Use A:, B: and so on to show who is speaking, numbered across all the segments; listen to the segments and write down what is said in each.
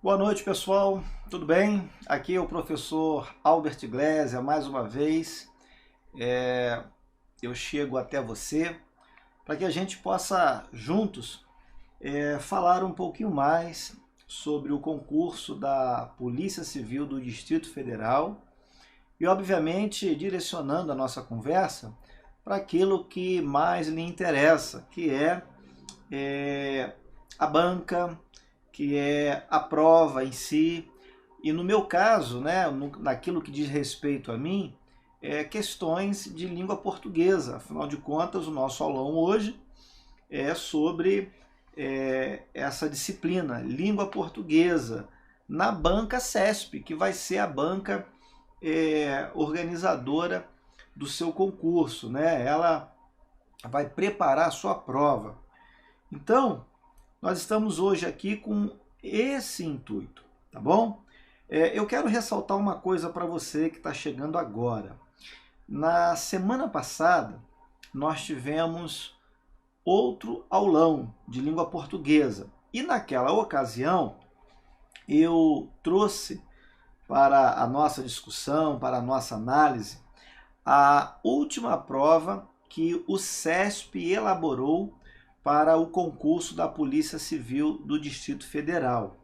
A: Boa noite, pessoal. Tudo bem? Aqui é o professor Albert Glésia, mais uma vez. Eu chego até você para que a gente possa juntos falar um pouquinho mais sobre o concurso da Polícia Civil do Distrito Federal e, obviamente, direcionando a nossa conversa para aquilo que mais lhe interessa, que é a banca, que é a prova em si. E no meu caso, né, naquilo que diz respeito a mim, questões de língua portuguesa. Afinal de contas, o nosso aulão hoje é sobre essa disciplina, língua portuguesa, na banca CESP, que vai ser a banca organizadora do seu concurso, né? Ela vai preparar a sua prova. Então, nós estamos hoje aqui com esse intuito, tá bom? Eu quero ressaltar uma coisa para você que está chegando agora. Na semana passada, nós tivemos outro aulão de língua portuguesa. E naquela ocasião, eu trouxe para a nossa discussão, para a nossa análise, a última prova que o CESP elaborou para o concurso da Polícia Civil do Distrito Federal.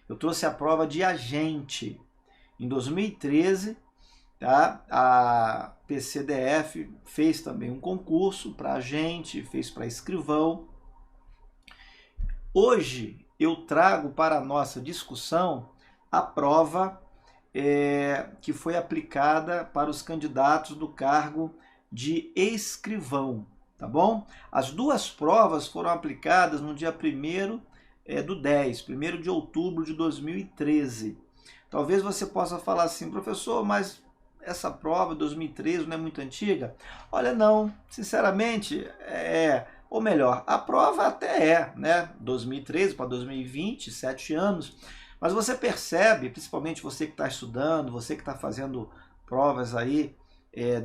A: Eu trouxe a prova de agente. Em 2013, tá? A PCDF fez também um concurso para agente, fez para escrivão. Hoje eu trago para a nossa discussão a prova que foi aplicada para os candidatos do cargo de escrivão, tá bom? As duas provas foram aplicadas no dia 1º do 10, 1º de outubro de 2013. Talvez você possa falar assim, professor, mas essa prova de 2013 não é muito antiga? Olha, não, sinceramente, ou melhor, a prova até né? 2013 para 2020, 7 anos, mas você percebe, principalmente você que está estudando, você que está fazendo provas aí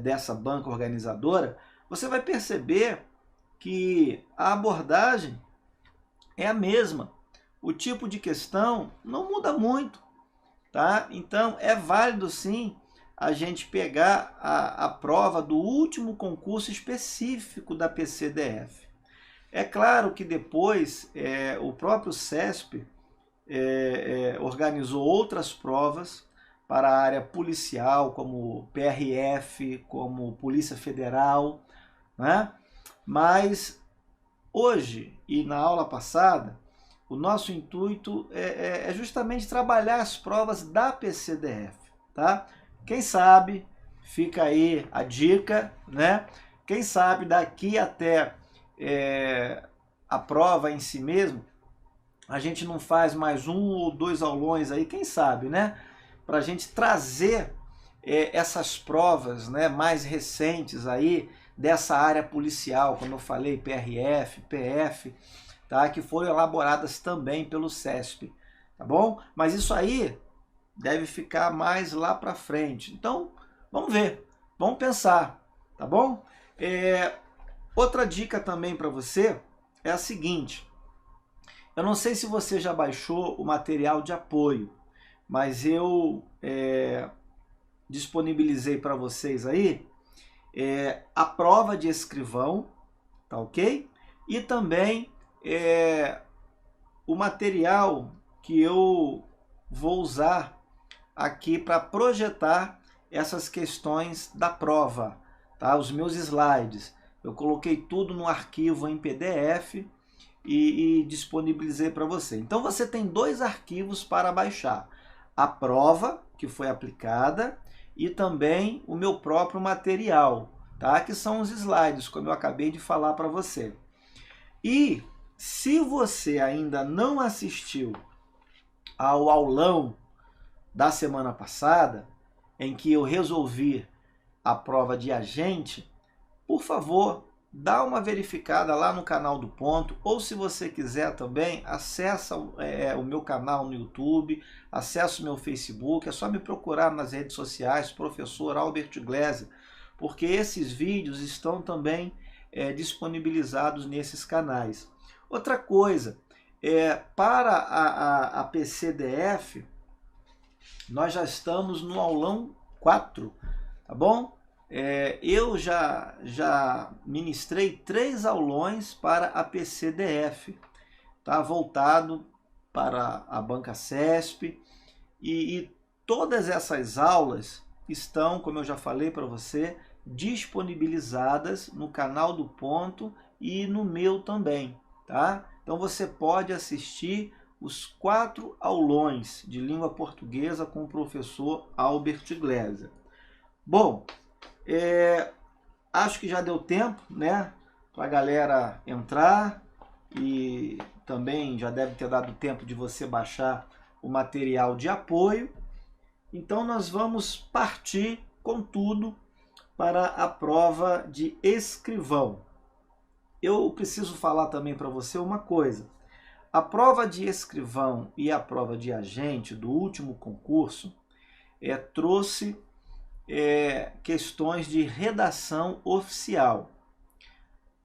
A: dessa banca organizadora, você vai perceber que a abordagem é a mesma. O tipo de questão não muda muito, tá? Então é válido sim a gente pegar a prova do último concurso específico da PCDF. É claro que depois o próprio CESP organizou outras provas para a área policial, como PRF, como Polícia Federal, né? Mas hoje e na aula passada, o nosso intuito é justamente trabalhar as provas da PCDF, tá? Quem sabe, fica aí a dica, né? Quem sabe daqui até a prova em si mesmo, a gente não faz mais um ou dois aulões aí, quem sabe, né? Para a gente trazer essas provas, né, mais recentes aí dessa área policial, como eu falei, PRF, PF, tá? Que foram elaboradas também pelo CESP, tá bom? Mas isso aí deve ficar mais lá para frente. Então, vamos ver, vamos pensar, tá bom? Outra dica também para você é a seguinte: eu não sei se você já baixou o material de apoio, mas eu disponibilizei para vocês aí a prova de escrivão, tá ok? E também o material que eu vou usar aqui para projetar essas questões da prova, tá? Os meus slides. Eu coloquei tudo no arquivo em PDF e disponibilizei para você. Então você tem dois arquivos para baixar: a prova que foi aplicada e também o meu próprio material, tá? Que são os slides, como eu acabei de falar para você. E se você ainda não assistiu ao aulão da semana passada, em que eu resolvi a prova de agente, por favor, dá uma verificada lá no canal do Ponto, ou se você quiser também, acessa o meu canal no YouTube, acessa o meu Facebook, é só me procurar nas redes sociais, professor Albert Glésia, porque esses vídeos estão também disponibilizados nesses canais. Outra coisa, para a APC-DF, nós já estamos no aulão 4, tá bom? Eu já ministrei 3 aulões para APC-DF, tá? Voltado para a banca CESP, e todas essas aulas estão, como eu já falei para você, disponibilizadas no canal do Ponto e no meu também, tá? Então você pode assistir os 4 aulões de língua portuguesa com o professor Albert Gleiser. Bom, acho que já deu tempo, né, para a galera entrar, e também já deve ter dado tempo de você baixar o material de apoio. Então nós vamos partir com tudo para a prova de escrivão. Eu preciso falar também para você uma coisa. A prova de escrivão e a prova de agente do último concurso trouxe questões de redação oficial.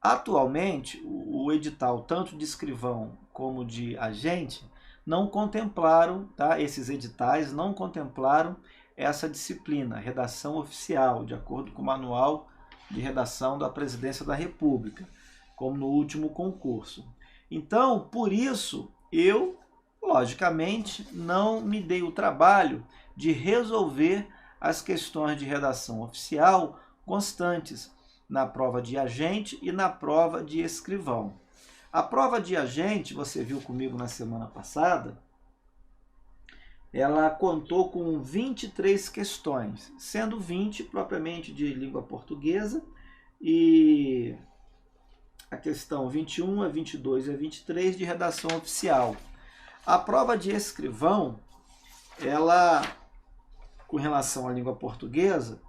A: Atualmente, o edital, tanto de escrivão como de agente, não contemplaram, tá? Esses editais não contemplaram essa disciplina, redação oficial, de acordo com o manual de redação da Presidência da República, como no último concurso. Então, por isso, eu, logicamente, não me dei o trabalho de resolver as questões de redação oficial constantes na prova de agente e na prova de escrivão. A prova de agente, você viu comigo na semana passada, ela contou com 23 questões, sendo 20 propriamente de língua portuguesa e a questão 21, a 22 e a 23 de redação oficial. A prova de escrivão, ela, com relação à língua portuguesa,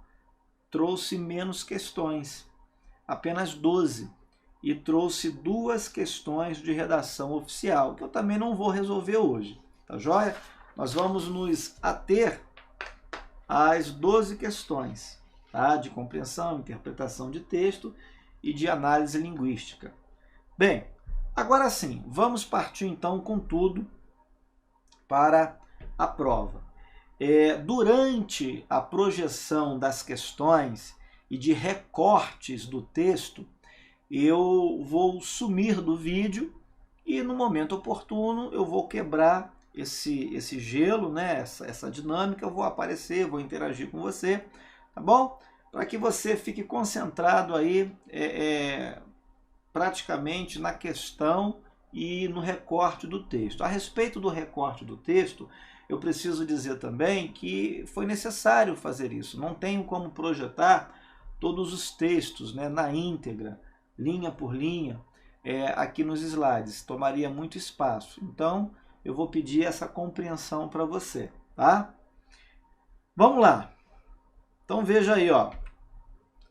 A: trouxe menos questões, apenas 12, e trouxe 2 questões de redação oficial, que eu também não vou resolver hoje, tá joia? Nós vamos nos ater às 12 questões, tá? De compreensão, interpretação de texto e de análise linguística. Bem, agora sim, vamos partir então com tudo para a prova. Durante a projeção das questões e de recortes do texto, eu vou sumir do vídeo e no momento oportuno eu vou quebrar esse gelo, né? essa dinâmica, eu vou aparecer, vou interagir com você, tá bom? Para que você fique concentrado aí praticamente na questão e no recorte do texto. A respeito do recorte do texto, eu preciso dizer também que foi necessário fazer isso. Não tenho como projetar todos os textos, né, na íntegra, linha por linha, aqui nos slides. Tomaria muito espaço. Então, eu vou pedir essa compreensão para você, tá? Vamos lá. Então, veja aí, ó.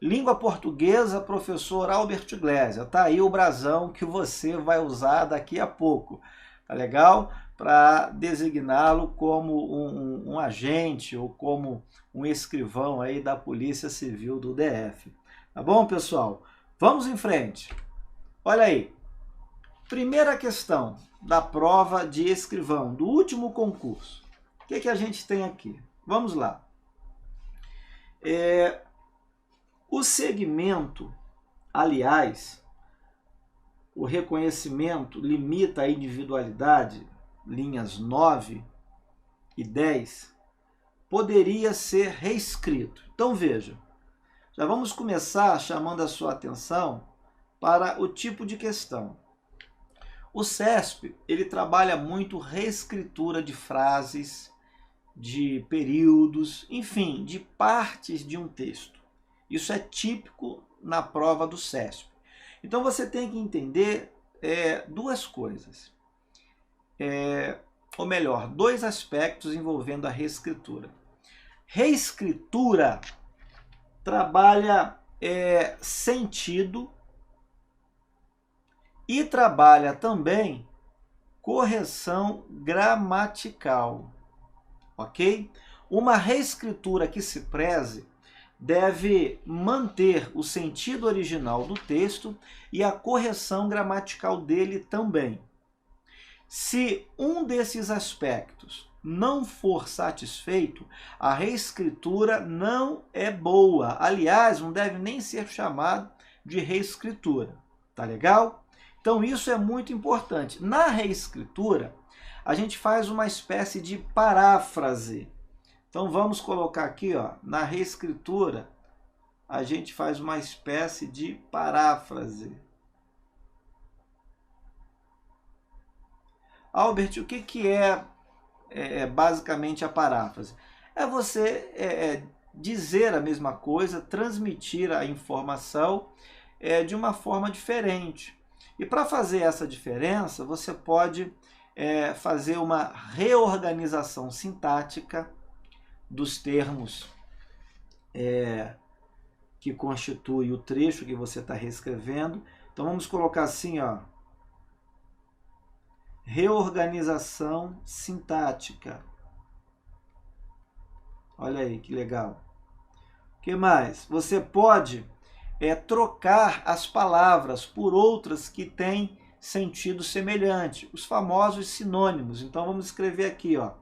A: Língua portuguesa, professor Albert Gleiser. Tá aí o brasão que você vai usar daqui a pouco. Tá legal? Para designá-lo como um agente ou como um escrivão aí da Polícia Civil do DF. Tá bom, pessoal? Vamos em frente. Olha aí. Primeira questão da prova de escrivão, do último concurso. O que a gente tem aqui? Vamos lá. O segmento, aliás, o reconhecimento limita a individualidade, linhas 9 e 10, poderia ser reescrito. Então veja, já vamos começar chamando a sua atenção para o tipo de questão. O CESP, ele trabalha muito reescritura de frases, de períodos, enfim, de partes de um texto. Isso é típico na prova do CESP. Então você tem que entender 2 coisas. Ou melhor, 2 aspectos envolvendo a reescritura. Reescritura trabalha sentido e trabalha também correção gramatical, ok? Uma reescritura que se preze deve manter o sentido original do texto e a correção gramatical dele também. Se um desses aspectos não for satisfeito, a reescritura não é boa. Aliás, não deve nem ser chamado de reescritura. Tá legal? Então isso é muito importante. Na reescritura, a gente faz uma espécie de paráfrase. Então vamos colocar aqui, ó, na reescritura, a gente faz uma espécie de paráfrase. Albert, o que é basicamente a paráfrase? É você dizer a mesma coisa, transmitir a informação de uma forma diferente. E para fazer essa diferença, você pode fazer uma reorganização sintática dos termos que constitui o trecho que você está reescrevendo. Então vamos colocar assim, ó, reorganização sintática. Olha aí que legal. O que mais? Você pode trocar as palavras por outras que têm sentido semelhante, os famosos sinônimos. Então vamos escrever aqui, ó,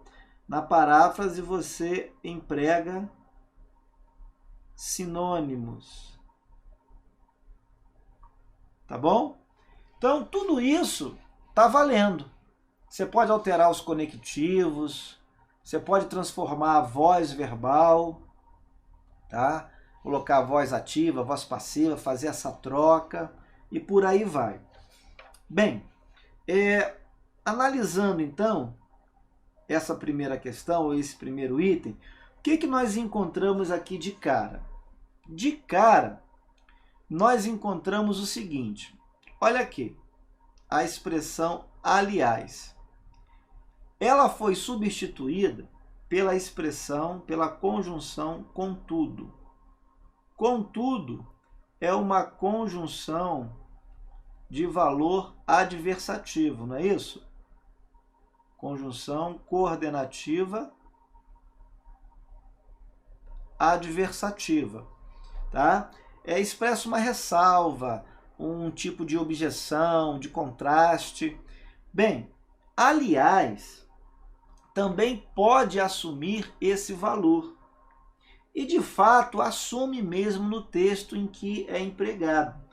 A: na paráfrase você emprega sinônimos. Tá bom? Então tudo isso está valendo. Você pode alterar os conectivos, você pode transformar a voz verbal, tá? Colocar a voz ativa, a voz passiva, fazer essa troca e por aí vai. Bem, analisando então essa primeira questão, ou esse primeiro item, o que nós encontramos aqui de cara? De cara, nós encontramos o seguinte, olha aqui, a expressão aliás. Ela foi substituída pela expressão, pela conjunção contudo. Contudo é uma conjunção de valor adversativo, não é isso? Conjunção coordenativa adversativa, tá? Expressa uma ressalva, um tipo de objeção, de contraste. Bem, aliás, também pode assumir esse valor. E, de fato, assume mesmo no texto em que é empregado.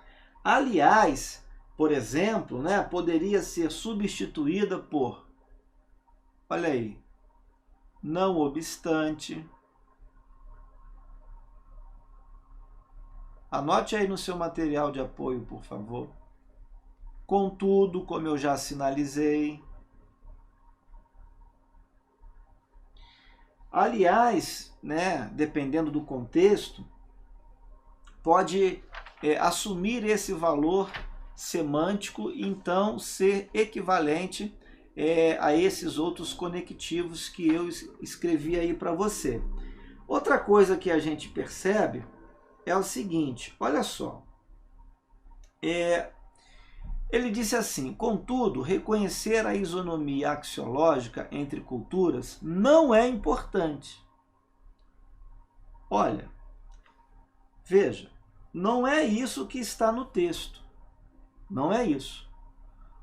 A: Aliás, por exemplo, né, poderia ser substituída por, olha aí, não obstante. Anote aí no seu material de apoio, por favor. Contudo, como eu já sinalizei. Aliás, né, dependendo do contexto, pode assumir esse valor semântico e então ser equivalente a esses outros conectivos que eu escrevi aí para você. Outra coisa que a gente percebe é o seguinte, olha só. Ele disse assim, contudo, reconhecer a isonomia axiológica entre culturas não é importante. Olha, veja, não é isso que está no texto. Não é isso.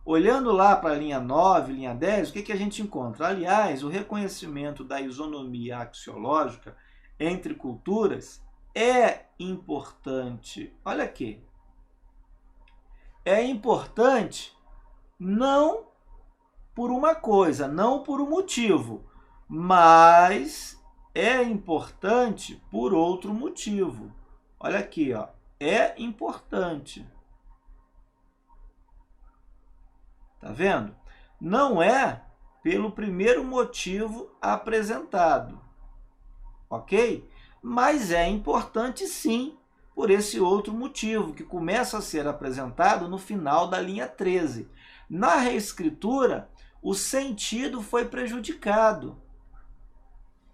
A: Olhando lá para a linha 9, linha 10, o que a gente encontra? Aliás, o reconhecimento da isonomia axiológica entre culturas é importante. Olha aqui. É importante não por uma coisa, não por um motivo, mas é importante por outro motivo. Olha aqui, ó, é importante. Tá vendo? Não é pelo primeiro motivo apresentado, ok? Mas é importante sim por esse outro motivo, que começa a ser apresentado no final da linha 13. Na reescritura, o sentido foi prejudicado.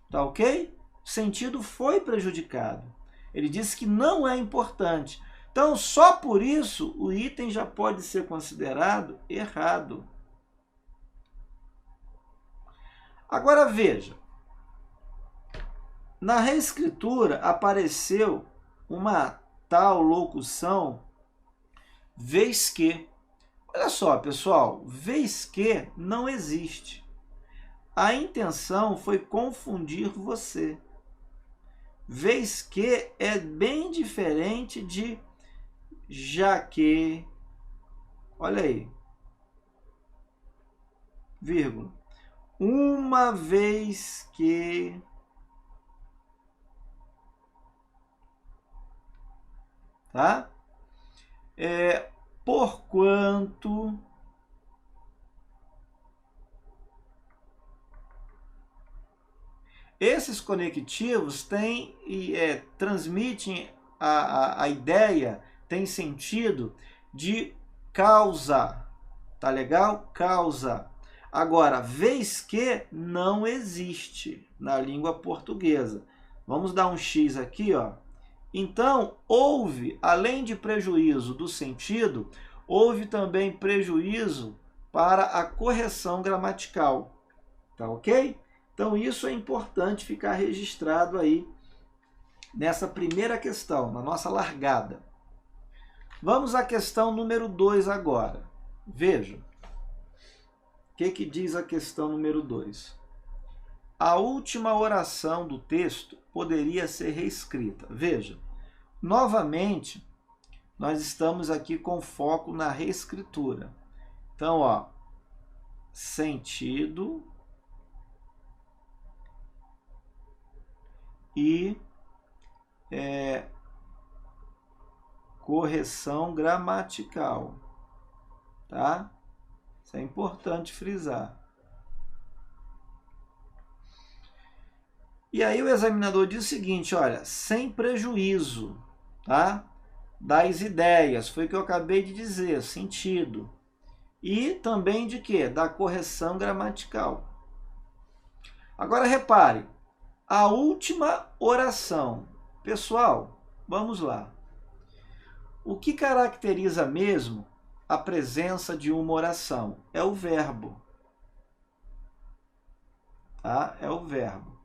A: Tá ok? O sentido foi prejudicado. Ele disse que não é importante. Então, só por isso, o item já pode ser considerado errado. Agora, veja. Na reescritura, apareceu uma tal locução, vez que. Olha só, pessoal, vez que não existe. A intenção foi confundir você. Vez que é bem diferente de já que. Olha aí. Vírgula. Uma vez que. Tá? Porquanto. Esses conectivos têm transmitem a ideia, tem sentido de causa. Tá legal? Causa. Agora, vez que não existe na língua portuguesa. Vamos dar um X aqui, ó. Então, houve, além de prejuízo do sentido, houve também prejuízo para a correção gramatical. Tá ok? Então, isso é importante ficar registrado aí nessa primeira questão, na nossa largada. Vamos à questão número 2 agora. Veja. O que diz a questão número 2? A última oração do texto poderia ser reescrita. Veja, novamente, nós estamos aqui com foco na reescritura. Então, ó, sentido e correção gramatical, tá? Isso é importante frisar. E aí o examinador diz o seguinte, olha, sem prejuízo, tá? Das ideias, foi o que eu acabei de dizer, sentido. E também de quê? Da correção gramatical. Agora repare, a última oração. Pessoal, vamos lá. O que caracteriza mesmo a presença de uma oração? É o verbo. Tá? É o verbo.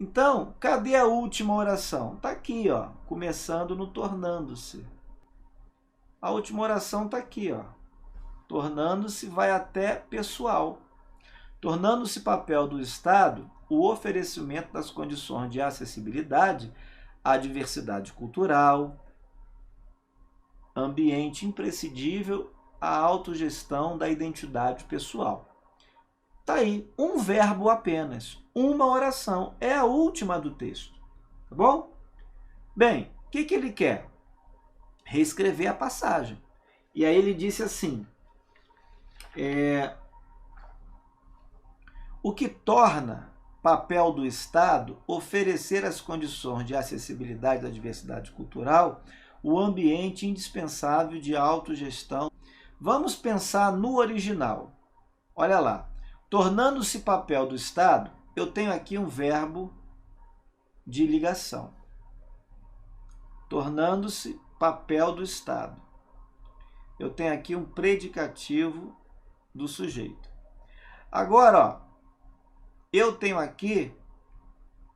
A: Então, cadê a última oração? Está aqui, ó, começando no tornando-se. A última oração está aqui, ó. Tornando-se vai até pessoal. Tornando-se papel do Estado o oferecimento das condições de acessibilidade à diversidade cultural, ambiente imprescindível à autogestão da identidade pessoal. Está aí, um verbo apenas, uma oração, é a última do texto, tá bom? Bem, o que ele quer? Reescrever a passagem. E aí ele disse assim, o que torna papel do Estado oferecer as condições de acessibilidade da diversidade cultural, o ambiente indispensável de autogestão. Vamos pensar no original. Olha lá. Tornando-se papel do Estado, eu tenho aqui um verbo de ligação. Tornando-se papel do Estado. Eu tenho aqui um predicativo do sujeito. Agora, ó, eu tenho aqui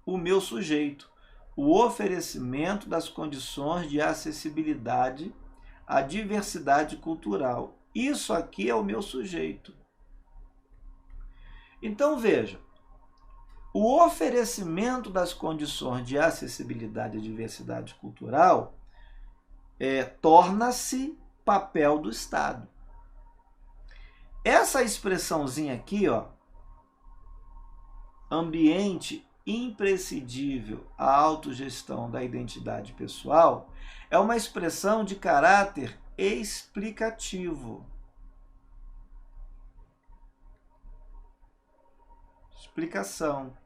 A: o meu sujeito, o oferecimento das condições de acessibilidade à diversidade cultural. Isso aqui é o meu sujeito. Então, veja, o oferecimento das condições de acessibilidade à diversidade cultural torna-se papel do Estado. Essa expressãozinha aqui, ó, ambiente imprescindível à autogestão da identidade pessoal, é uma expressão de caráter explicativo. Explicação,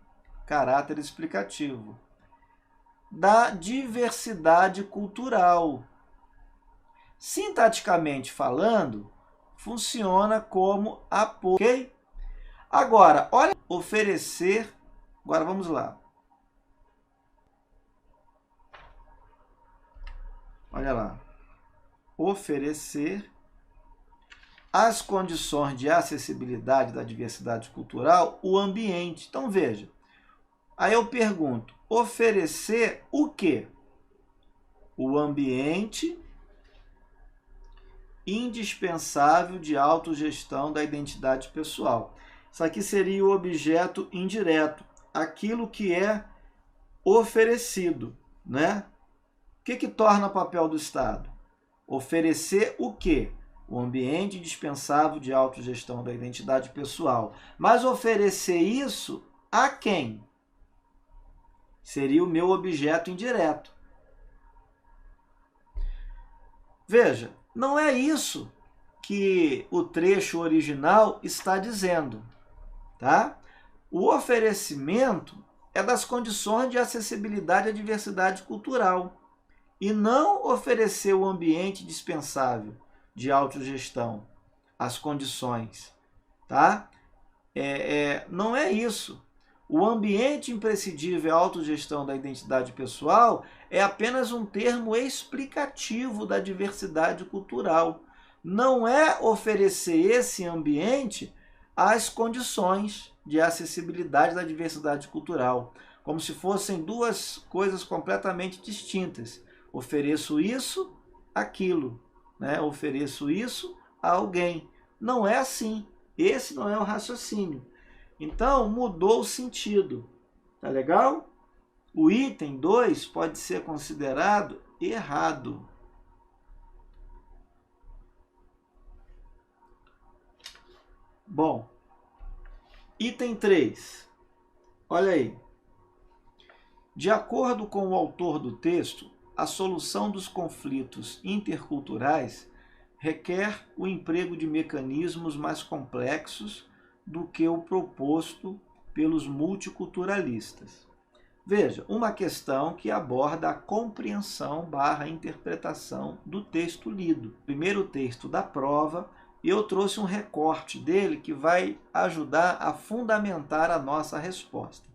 A: caráter explicativo. Da diversidade cultural. Sintaticamente falando, funciona como apoio. Ok? Agora, olha, oferecer. Agora vamos lá. Olha lá. Oferecer as condições de acessibilidade da diversidade cultural, o ambiente. Então, veja. Aí eu pergunto, oferecer o quê? O ambiente indispensável de autogestão da identidade pessoal. Isso aqui seria o objeto indireto, aquilo que é oferecido, né? O que torna papel do Estado? Oferecer o quê? O ambiente indispensável de autogestão da identidade pessoal. Mas oferecer isso a quem? Seria o meu objeto indireto. Veja, não é isso que o trecho original está dizendo, tá? O oferecimento é das condições de acessibilidade à diversidade cultural e não oferecer o ambiente dispensável de autogestão, as condições, tá? Não é isso. O ambiente imprescindível à autogestão da identidade pessoal é apenas um termo explicativo da diversidade cultural. Não é oferecer esse ambiente às condições de acessibilidade da diversidade cultural, como se fossem duas coisas completamente distintas. Ofereço isso, aquilo, né? Ofereço isso a alguém. Não é assim. Esse não é o raciocínio. Então, mudou o sentido. Tá legal? O item 2 pode ser considerado errado. Bom, item 3. Olha aí. De acordo com o autor do texto, a solução dos conflitos interculturais requer o emprego de mecanismos mais complexos do que o proposto pelos multiculturalistas. Veja, uma questão que aborda a compreensão / interpretação do texto lido. Primeiro texto da prova, e eu trouxe um recorte dele que vai ajudar a fundamentar a nossa resposta.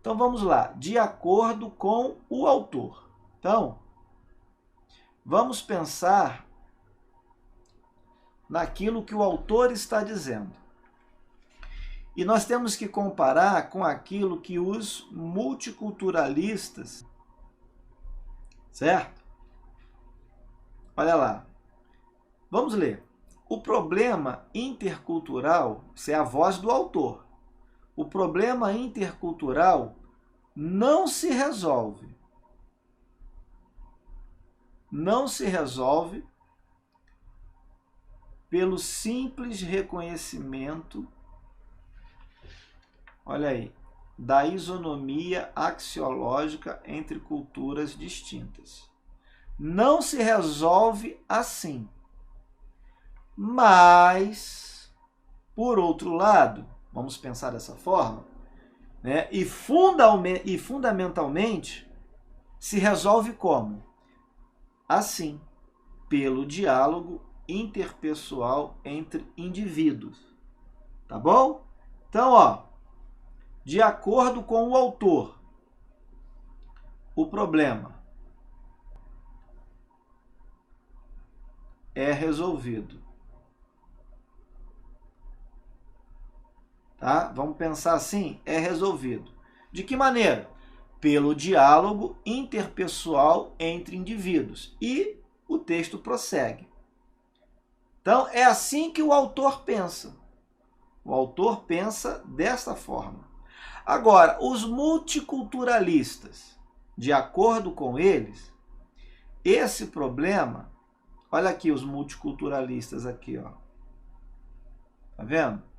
A: Então vamos lá, de acordo com o autor. Então, vamos pensar naquilo que o autor está dizendo. E nós temos que comparar com aquilo que os multiculturalistas, certo? Olha lá. Vamos ler. O problema intercultural, isso é a voz do autor. O problema intercultural não se resolve. Não se resolve pelo simples reconhecimento, olha aí, da isonomia axiológica entre culturas distintas. Não se resolve assim. Mas, por outro lado, vamos pensar dessa forma, né? E fundamentalmente se resolve como? Assim, pelo diálogo interpessoal entre indivíduos. Tá bom? Então, ó, de acordo com o autor, o problema é resolvido. Tá? Vamos pensar assim, é resolvido. De que maneira? Pelo diálogo interpessoal entre indivíduos. E o texto prossegue. Então, é assim que o autor pensa. O autor pensa desta forma. Agora, os multiculturalistas, de acordo com eles, esse problema, olha aqui os multiculturalistas aqui, ó. Tá vendo?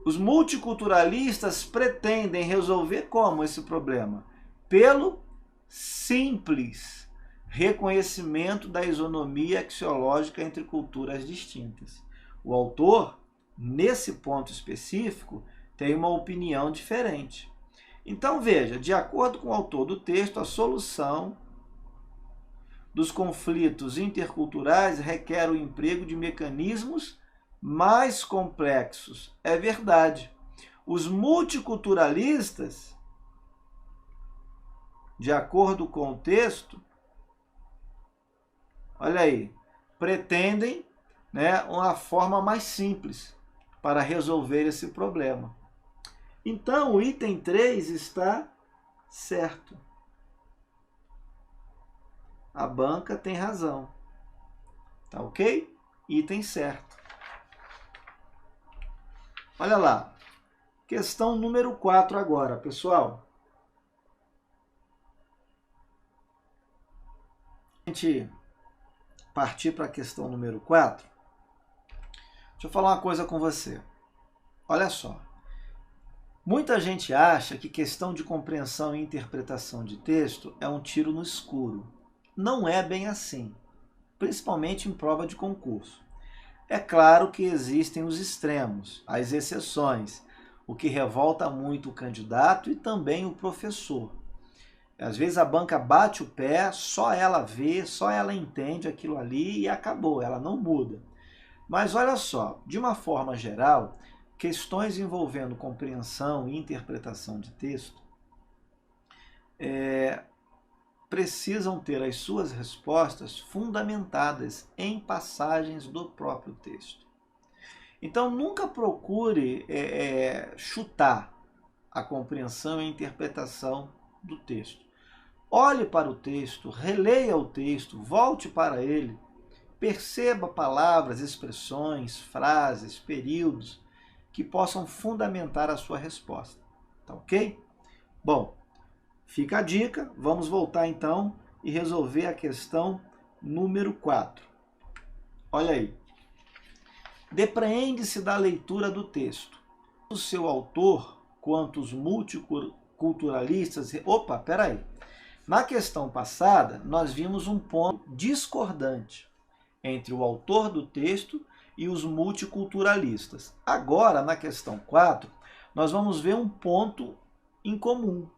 A: Os multiculturalistas pretendem resolver como esse problema? Pelo simples reconhecimento da isonomia axiológica entre culturas distintas. O autor, nesse ponto específico, tem uma opinião diferente. Então, veja, de acordo com o autor do texto, a solução dos conflitos interculturais requer o emprego de mecanismos mais complexos. É verdade. Os multiculturalistas, de acordo com o texto, olha aí, pretendem, né, uma forma mais simples para resolver esse problema. Então, o item 3 está certo. a banca tem razão. Tá ok? Item certo. Olha lá. Questão número 4 agora, pessoal. A gente partir para a questão número 4. Deixa eu falar uma coisa com você. Olha só. Muita gente acha que questão de compreensão e interpretação de texto é um tiro no escuro. Não é bem assim, principalmente em prova de concurso. É claro que existem os extremos, as exceções, o que revolta muito o candidato e também o professor. Às vezes a banca bate o pé, só ela vê, só ela entende aquilo ali e acabou, ela não muda. Mas olha só, de uma forma geral, questões envolvendo compreensão e interpretação de texto precisam ter as suas respostas fundamentadas em passagens do próprio texto. Então, nunca procure chutar a compreensão e interpretação do texto. Olhe para o texto, releia o texto, volte para ele, perceba palavras, expressões, frases, períodos que possam fundamentar a sua resposta. Tá ok? Bom, fica a dica. Vamos voltar então e resolver a questão número 4. Olha aí. Depreende-se da leitura do texto. O seu autor, quanto os multiculturalistas... Opa, peraí. Na questão passada, nós vimos um ponto discordante entre o autor do texto e os multiculturalistas. Agora, na questão 4, nós vamos ver um ponto em comum,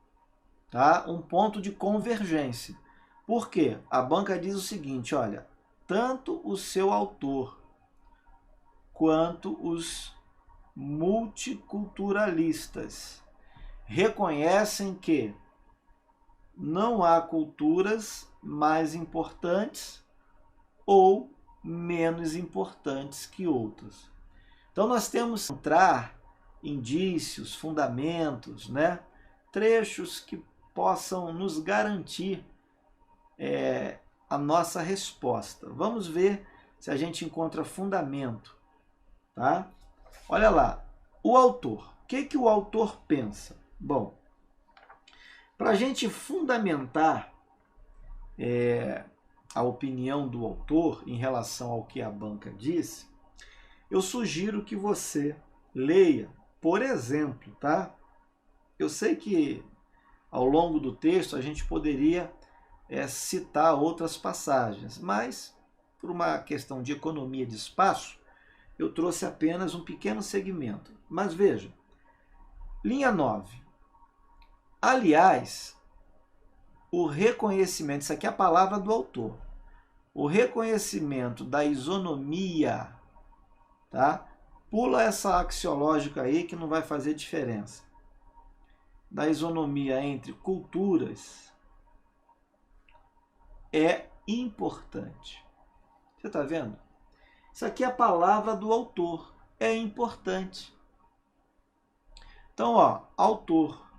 A: tá? Um ponto de convergência. Por quê? A banca diz o seguinte, olha, tanto o seu autor quanto os multiculturalistas reconhecem que não há culturas mais importantes ou menos importantes que outras. Então nós temos que encontrar indícios, fundamentos, né? Trechos que possam nos garantir a nossa resposta. Vamos ver se a gente encontra fundamento. Tá? Olha lá, o autor. O que o autor pensa? Bom, para a gente fundamentar a opinião do autor em relação ao que a banca disse, eu sugiro que você leia, por exemplo, tá? Eu sei que ao longo do texto a gente poderia citar outras passagens, mas por uma questão de economia de espaço, eu trouxe apenas um pequeno segmento. Mas veja, linha 9. Aliás, o reconhecimento, isso aqui é a palavra do autor, o reconhecimento da isonomia, tá? Pula essa axiológica aí que não vai fazer diferença. Da isonomia entre culturas é importante. Você está vendo? Isso aqui é a palavra do autor. É importante. Então, ó, autor.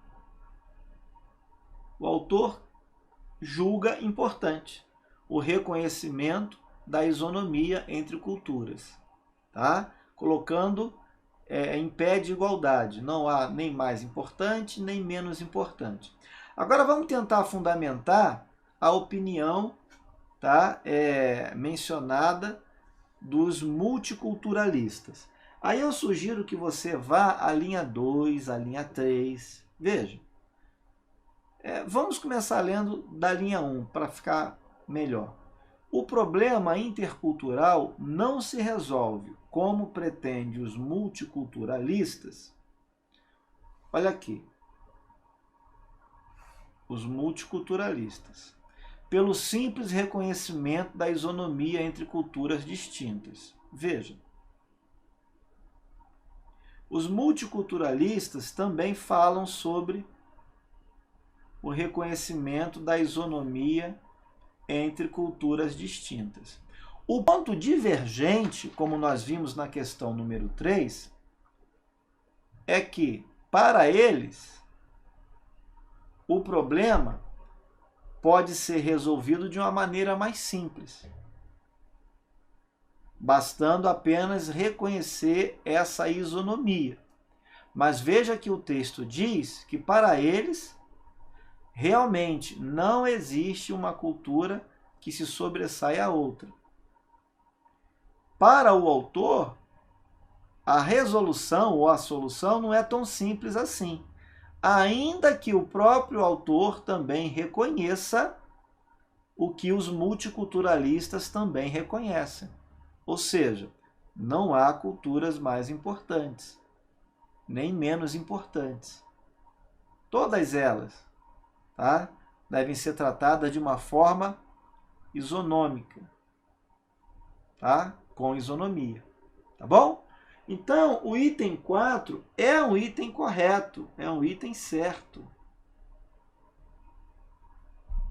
A: O autor julga importante o reconhecimento da isonomia entre culturas, tá? Colocando em pé de igualdade. Não há nem mais importante, nem menos importante. Agora vamos tentar fundamentar a opinião, tá? Mencionada dos multiculturalistas. Aí eu sugiro que você vá à linha 2, à linha 3. Veja. Vamos começar lendo da linha 1 para ficar melhor. O problema intercultural não se resolve como pretende os multiculturalistas. Olha aqui. Os multiculturalistas. Pelo simples reconhecimento da isonomia entre culturas distintas. Veja. Os multiculturalistas também falam sobre o reconhecimento da isonomia entre culturas distintas. O ponto divergente, como nós vimos na questão número 3, é que, para eles, o problema pode ser resolvido de uma maneira mais simples, bastando apenas reconhecer essa isonomia. Mas veja que o texto diz que para eles realmente não existe uma cultura que se sobressai à outra. Para o autor, a resolução ou a solução não é tão simples assim, ainda que o próprio autor também reconheça o que os multiculturalistas também reconhecem. Ou seja, não há culturas mais importantes, nem menos importantes. Todas elas, tá, devem ser tratadas de uma forma isonômica, tá? Com isonomia, tá bom? Então, o item 4 é um item correto, é um item certo.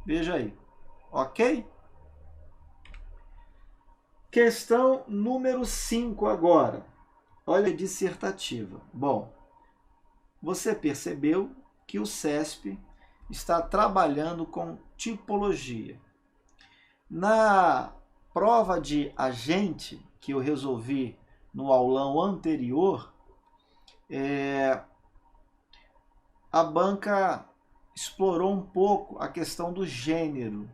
A: Veja aí, ok? Questão número 5 agora. Olha a dissertativa. Bom, você percebeu que o CESP está trabalhando com tipologia. Na prova de agente que eu resolvi no aulão anterior, a banca explorou um pouco a questão do gênero,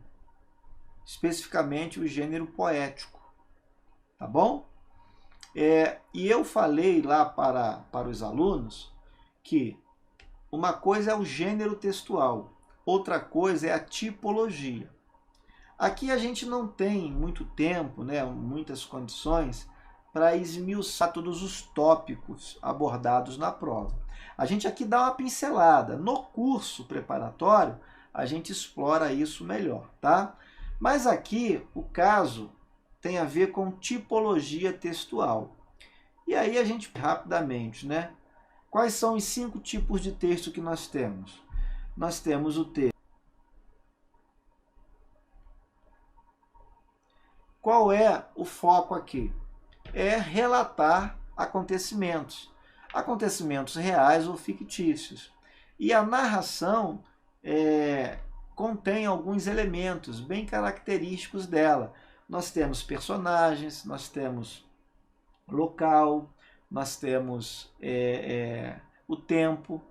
A: especificamente o gênero poético, tá bom? E eu falei lá para os alunos que uma coisa é o gênero textual, outra coisa é a tipologia. Aqui a gente não tem muito tempo, né, muitas condições para esmiuçar todos os tópicos abordados na prova. A gente aqui dá uma pincelada. No curso preparatório, a gente explora isso melhor, tá? Mas aqui o caso tem a ver com tipologia textual. E aí a gente, rapidamente, né? Quais são os 5 tipos de texto que nós temos? Nós temos o texto. Qual é o foco aqui? É relatar acontecimentos. Acontecimentos reais ou fictícios. E a narração contém alguns elementos bem característicos dela. Nós temos personagens, nós temos local, nós temos o tempo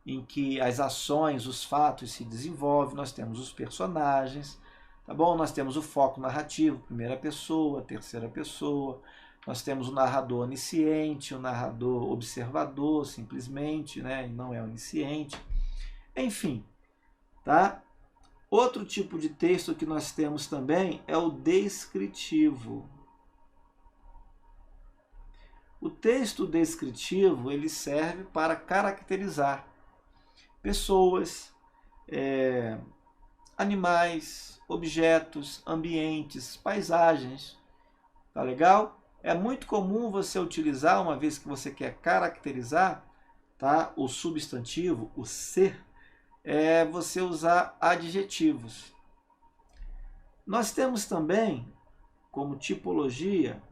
A: em que as ações, os fatos se desenvolvem, nós temos os personagens, tá bom? Nós temos o foco narrativo, primeira pessoa, terceira pessoa, nós temos o narrador onisciente, o narrador observador, simplesmente, né? E não é onisciente. Enfim, tá? Outro tipo de texto que nós temos também é o descritivo. O texto descritivo ele serve para caracterizar pessoas, animais, objetos, ambientes, paisagens. Tá legal? É muito comum você utilizar, uma vez que você quer caracterizar, tá, o substantivo, o ser, você usar adjetivos. Nós temos também, como tipologia,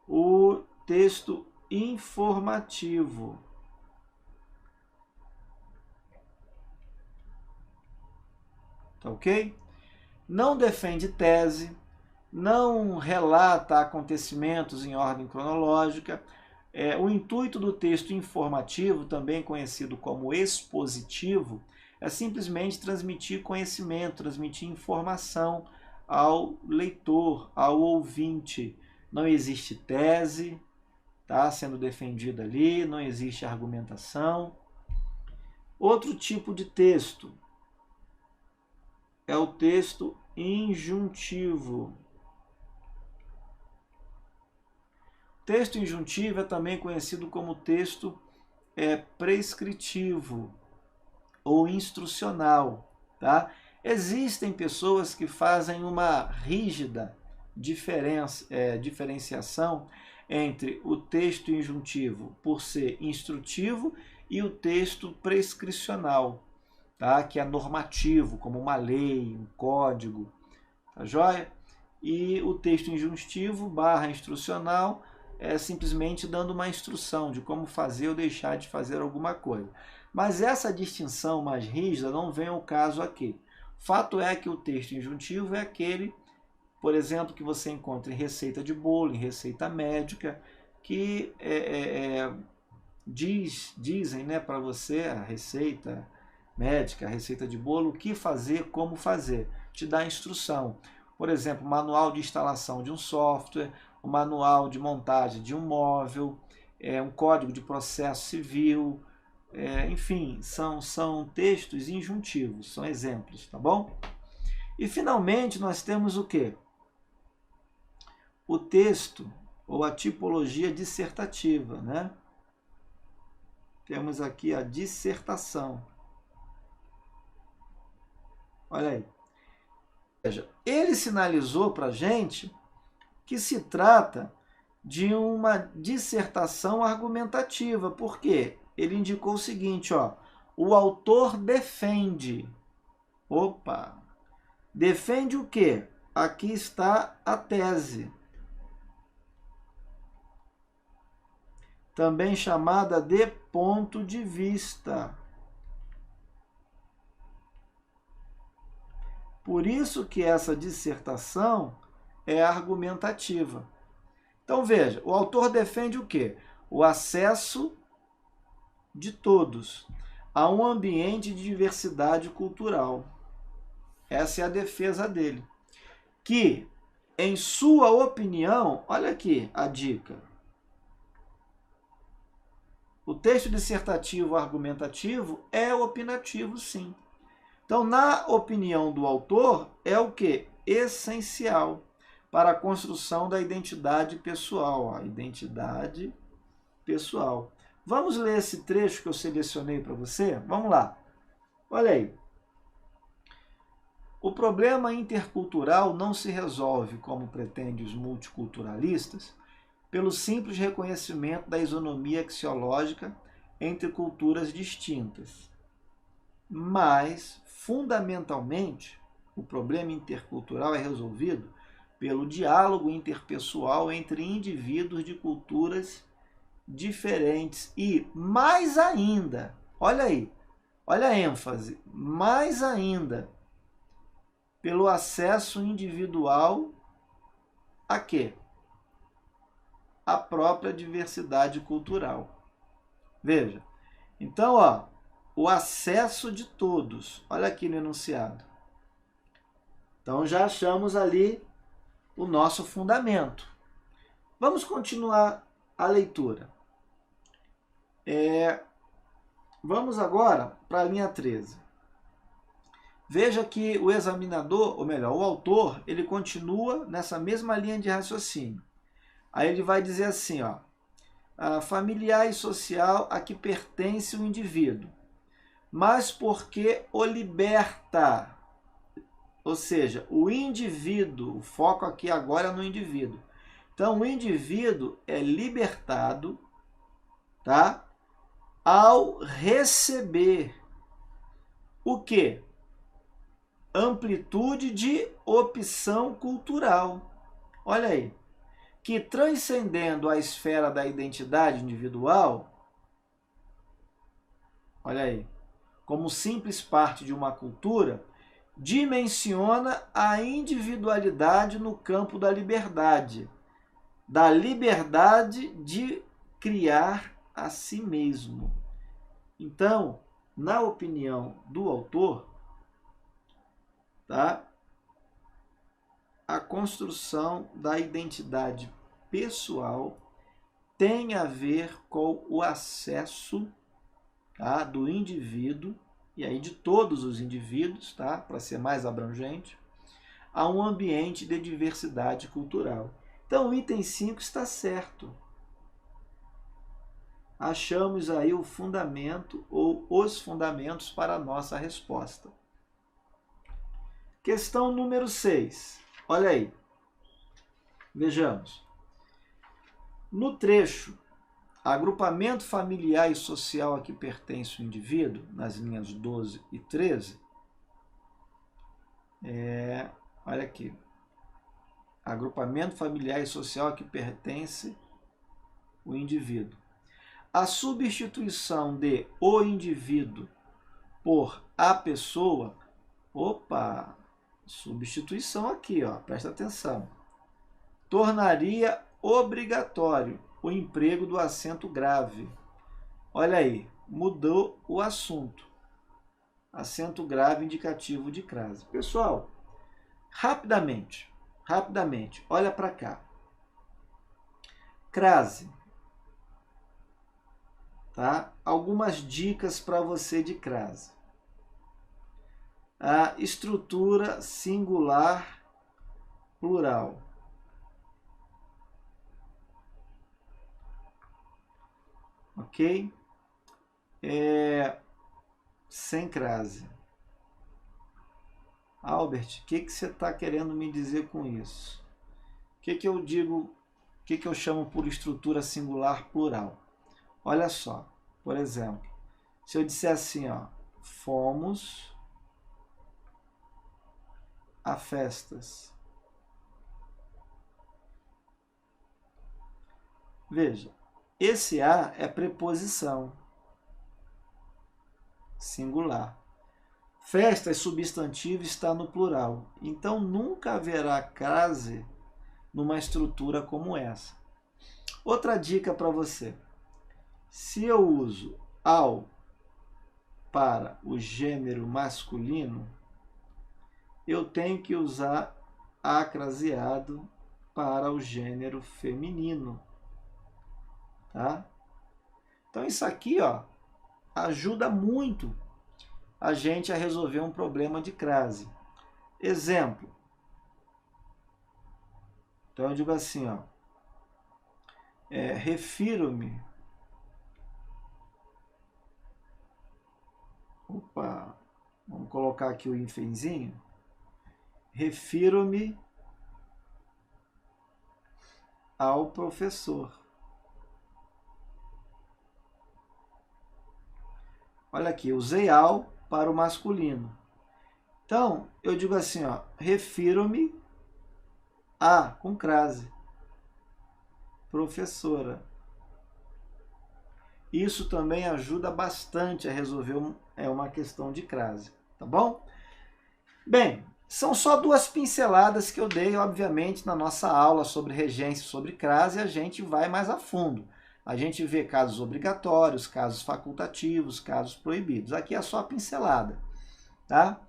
A: o texto informativo. Tá ok? Não defende tese, não relata acontecimentos em ordem cronológica. O intuito do texto informativo, também conhecido como expositivo, é simplesmente transmitir conhecimento, transmitir informação ao leitor, ao ouvinte. Não existe tese, tá, sendo defendida ali, não existe argumentação. Outro tipo de texto é o texto injuntivo. Texto injuntivo é também conhecido como texto prescritivo ou instrucional, tá? Existem pessoas que fazem uma rígida diferenciação entre o texto injuntivo por ser instrutivo e o texto prescricional, tá? Que é normativo, como uma lei, um código, tá joia? E o texto injuntivo / instrucional é simplesmente dando uma instrução de como fazer ou deixar de fazer alguma coisa. Mas essa distinção mais rígida não vem ao caso aqui. Fato é que o texto injuntivo é aquele, por exemplo, que você encontra em receita de bolo, em receita médica, que dizem, né, para você a receita médica, a receita de bolo, o que fazer, como fazer. Te dá instrução. Por exemplo, manual de instalação de um software, o manual de montagem de um móvel, um código de processo civil, enfim, são textos injuntivos, são exemplos, tá bom? E finalmente nós temos o quê? O texto ou a tipologia dissertativa, né? Temos aqui a dissertação. Olha aí. Veja, ele sinalizou para a gente que se trata de uma dissertação argumentativa. Por quê? Ele indicou o seguinte, ó, o autor defende. Opa! Defende o quê? Aqui está a tese. Também chamada de ponto de vista. Por isso que essa dissertação é argumentativa. Então veja, o autor defende o quê? O acesso de todos a um ambiente de diversidade cultural. Essa é a defesa dele. Que, em sua opinião, olha aqui a dica. O texto dissertativo argumentativo é opinativo, sim. Então, na opinião do autor, é o que? Essencial para a construção da identidade pessoal. A identidade pessoal. Vamos ler esse trecho que eu selecionei para você? Vamos lá. Olha aí. O problema intercultural não se resolve, como pretendem os multiculturalistas, pelo simples reconhecimento da isonomia axiológica entre culturas distintas. Mas, fundamentalmente, o problema intercultural é resolvido pelo diálogo interpessoal entre indivíduos de culturas diferentes e, mais ainda, olha aí, olha a ênfase, mais ainda, pelo acesso individual a quê? A própria diversidade cultural. Veja, então, ó, o acesso de todos. Olha aqui no enunciado. Então já achamos ali o nosso fundamento. Vamos continuar a leitura. Vamos agora para a linha 13. Veja que o examinador, ou melhor, o autor, ele continua nessa mesma linha de raciocínio. Aí ele vai dizer assim, ó, familiar e social a que pertence o indivíduo, mas porque o liberta, ou seja, o indivíduo, o foco aqui agora é no indivíduo. Então, o indivíduo é libertado, tá? Ao receber o quê? Amplitude de opção cultural. Olha aí. Que transcendendo a esfera da identidade individual, olha aí, como simples parte de uma cultura, dimensiona a individualidade no campo da liberdade de criar a si mesmo. Então, na opinião do autor, tá? A construção da identidade pessoal tem a ver com o acesso, tá, do indivíduo, e aí de todos os indivíduos, tá, para ser mais abrangente, a um ambiente de diversidade cultural. Então, o item 5 está certo. Achamos aí o fundamento ou os fundamentos para a nossa resposta. Questão número 6. Olha aí. Vejamos. No trecho, agrupamento familiar e social a que pertence o indivíduo, nas linhas 12 e 13, olha aqui. Agrupamento familiar e social a que pertence o indivíduo. A substituição de o indivíduo por a pessoa Opa, substituição aqui, ó, presta atenção. Tornaria obrigatório o emprego do acento grave. Olha aí, mudou o assunto. Acento grave indicativo de crase. Pessoal, rapidamente, olha para cá. Crase, tá? Algumas dicas para você de crase. A estrutura singular plural. Ok? Sem crase. Albert, o que você está querendo me dizer com isso? O que eu digo, o que eu chamo por estrutura singular plural? Olha só, por exemplo, se eu disser assim, ó, fomos a festas. Veja, esse a é preposição singular. Festas, substantivo, está no plural. Então, nunca haverá crase numa estrutura como essa. Outra dica para você. Se eu uso ao para o gênero masculino, eu tenho que usar acraseado para o gênero feminino. Tá? Então, isso aqui, ó, ajuda muito a gente a resolver um problema de crase. Exemplo. Então eu digo assim, ó, refiro-me. Opa, vamos colocar aqui o hífenzinho. Refiro-me ao professor. Olha aqui, usei ao para o masculino. Então, eu digo assim, ó, refiro-me a, com crase, professora. Isso também ajuda bastante a resolver uma questão de crase, tá bom? Bem, são só duas pinceladas que eu dei, obviamente, na nossa aula sobre regência e sobre crase, a gente vai mais a fundo. A gente vê casos obrigatórios, casos facultativos, casos proibidos. Aqui é só a pincelada, tá?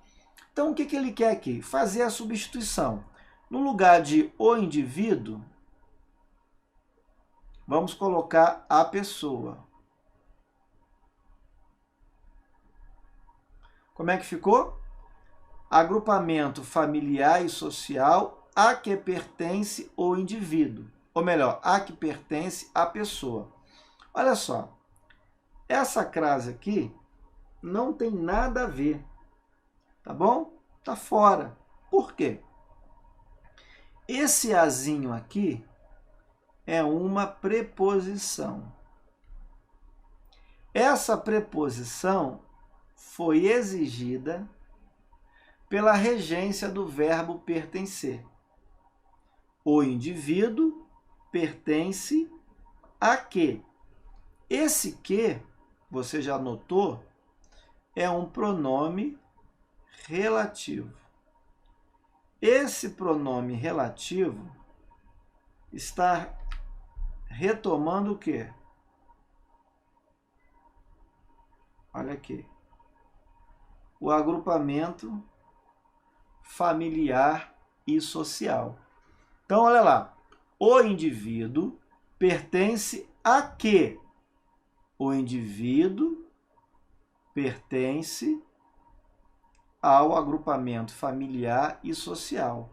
A: Então, o que ele quer aqui? Fazer a substituição. No lugar de o indivíduo, vamos colocar a pessoa. Como é que ficou? Agrupamento familiar e social a que pertence o indivíduo. Ou melhor, a que pertence a pessoa. Olha só, essa crase aqui não tem nada a ver, tá bom? Tá fora. Por quê? Esse azinho aqui é uma preposição. Essa preposição foi exigida pela regência do verbo pertencer. O indivíduo pertence a que? Esse que, você já notou, é um pronome relativo. Esse pronome relativo está retomando o quê? Olha aqui. O agrupamento familiar e social. Então, olha lá. O indivíduo pertence a quê? O indivíduo pertence ao agrupamento familiar e social.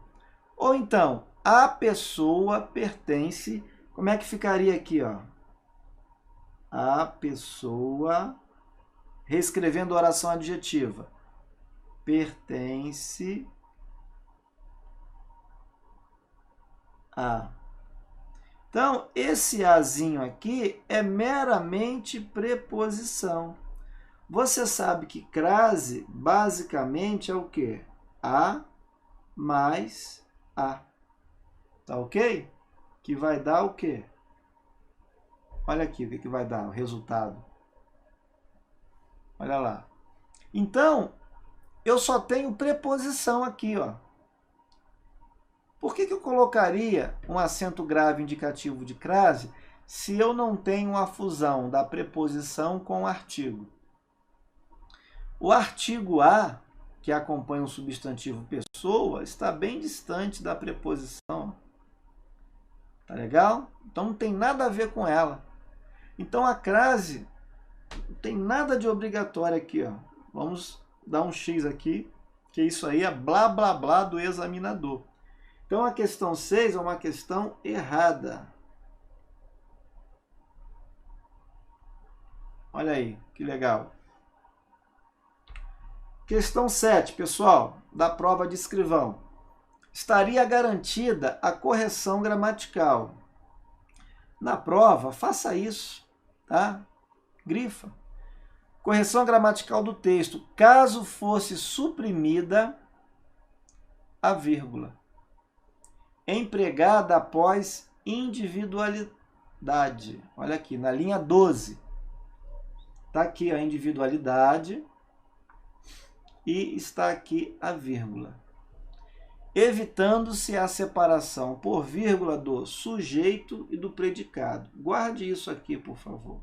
A: Ou então, a pessoa pertence... Como é que ficaria aqui, ó? A pessoa... Reescrevendo a oração adjetiva. Pertence a. Então, esse azinho aqui é meramente preposição. Você sabe que crase, basicamente, é o quê? A mais a. Tá ok? Que vai dar o quê? Olha aqui o que vai dar, o resultado. Olha lá. Então, eu só tenho preposição aqui, ó. Por que eu colocaria um acento grave indicativo de crase se eu não tenho a fusão da preposição com o artigo? O artigo a, que acompanha o substantivo pessoa, está bem distante da preposição. Tá legal? Então não tem nada a ver com ela. Então a crase não tem nada de obrigatório aqui, ó. Vamos dar um X aqui, que isso aí é blá blá blá do examinador. Então a questão 6 é uma questão errada. Olha aí, que legal. Questão 7, pessoal, da prova de escrivão. Estaria garantida a correção gramatical. Na prova, faça isso, tá? Grifa. Correção gramatical do texto, caso fosse suprimida a vírgula, empregada após individualidade. Olha aqui, na linha 12. Está aqui a individualidade e está aqui a vírgula. Evitando-se a separação por vírgula do sujeito e do predicado. Guarde isso aqui, por favor.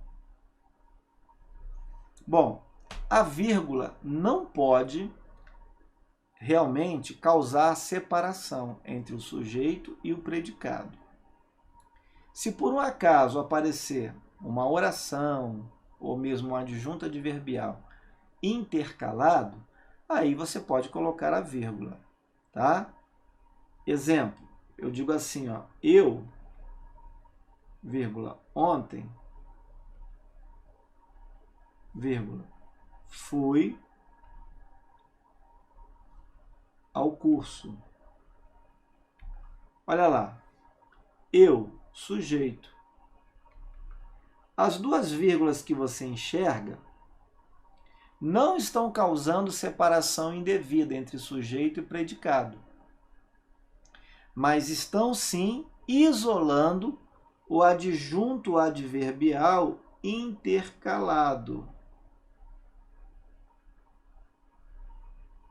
A: Bom, a vírgula não pode realmente causar separação entre o sujeito e o predicado. Se por um acaso aparecer uma oração ou mesmo uma adjunta adverbial intercalado, aí você pode colocar a vírgula, tá? Exemplo, eu digo assim, ó, eu, vírgula, ontem, vírgula, fui ao curso. Olha lá, eu, sujeito. As duas vírgulas que você enxerga não estão causando separação indevida entre sujeito e predicado, mas estão sim isolando o adjunto adverbial intercalado.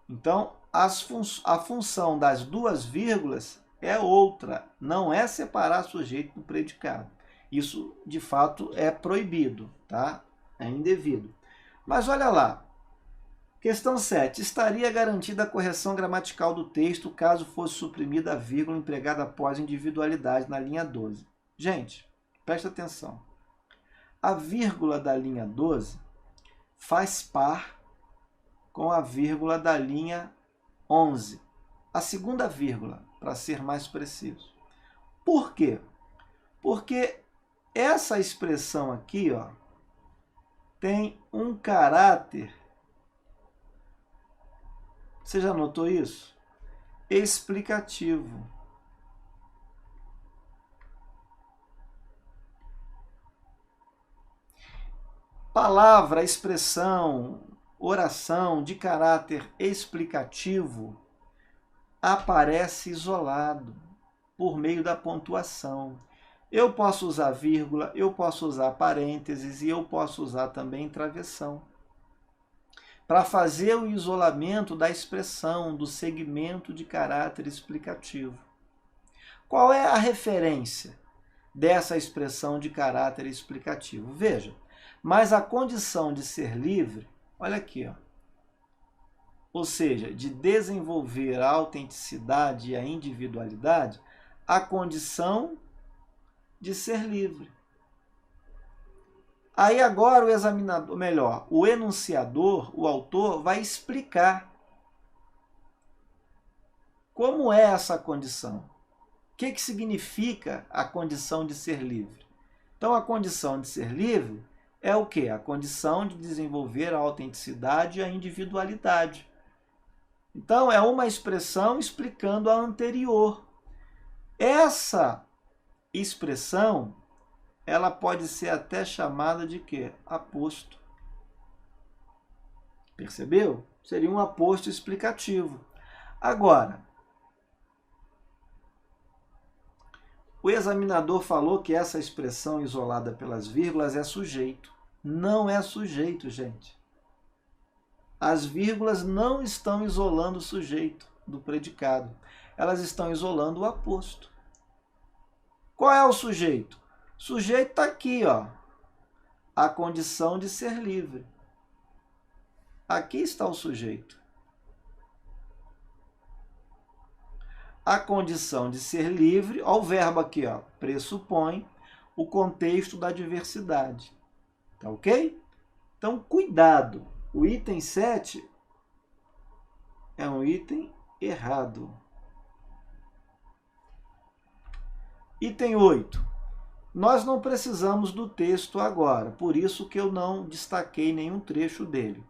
A: Então, a função das duas vírgulas é outra, não é separar sujeito do predicado. Isso, de fato, é proibido, tá? É indevido. Mas olha lá, questão 7. Estaria garantida a correção gramatical do texto caso fosse suprimida a vírgula empregada após individualidade na linha 12. Gente, presta atenção. A vírgula da linha 12 faz par com a vírgula da linha 11. A segunda vírgula, para ser mais preciso. Por quê? Porque essa expressão aqui, ó, tem um caráter, você já notou isso? Explicativo. Palavra, expressão, oração de caráter explicativo aparece isolado por meio da pontuação. Eu posso usar vírgula, eu posso usar parênteses e eu posso usar também travessão para fazer o isolamento da expressão, do segmento de caráter explicativo. Qual é a referência dessa expressão de caráter explicativo? Veja, mas a condição de ser livre, olha aqui, ó, ou seja, de desenvolver a autenticidade e a individualidade, a condição de ser livre. Aí agora o examinador, melhor, o enunciador, o autor, vai explicar como é essa condição. O que significa a condição de ser livre? Então, a condição de ser livre é o quê? A condição de desenvolver a autenticidade e a individualidade. Então, é uma expressão explicando a anterior. Essa expressão, ela pode ser até chamada de quê? Aposto. Percebeu? Seria um aposto explicativo. Agora, o examinador falou que essa expressão isolada pelas vírgulas é sujeito. Não é sujeito, gente. as vírgulas não estão isolando o sujeito do predicado. Elas estão isolando o aposto. Qual é o sujeito? O sujeito está aqui, ó. A condição de ser livre. Aqui está o sujeito. A condição de ser livre, ó, o verbo aqui, ó, pressupõe o contexto da diversidade. Tá ok? Então, cuidado. O item 7 é um item errado. Item 8. Nós não precisamos do texto agora, por isso que eu não destaquei nenhum trecho dele.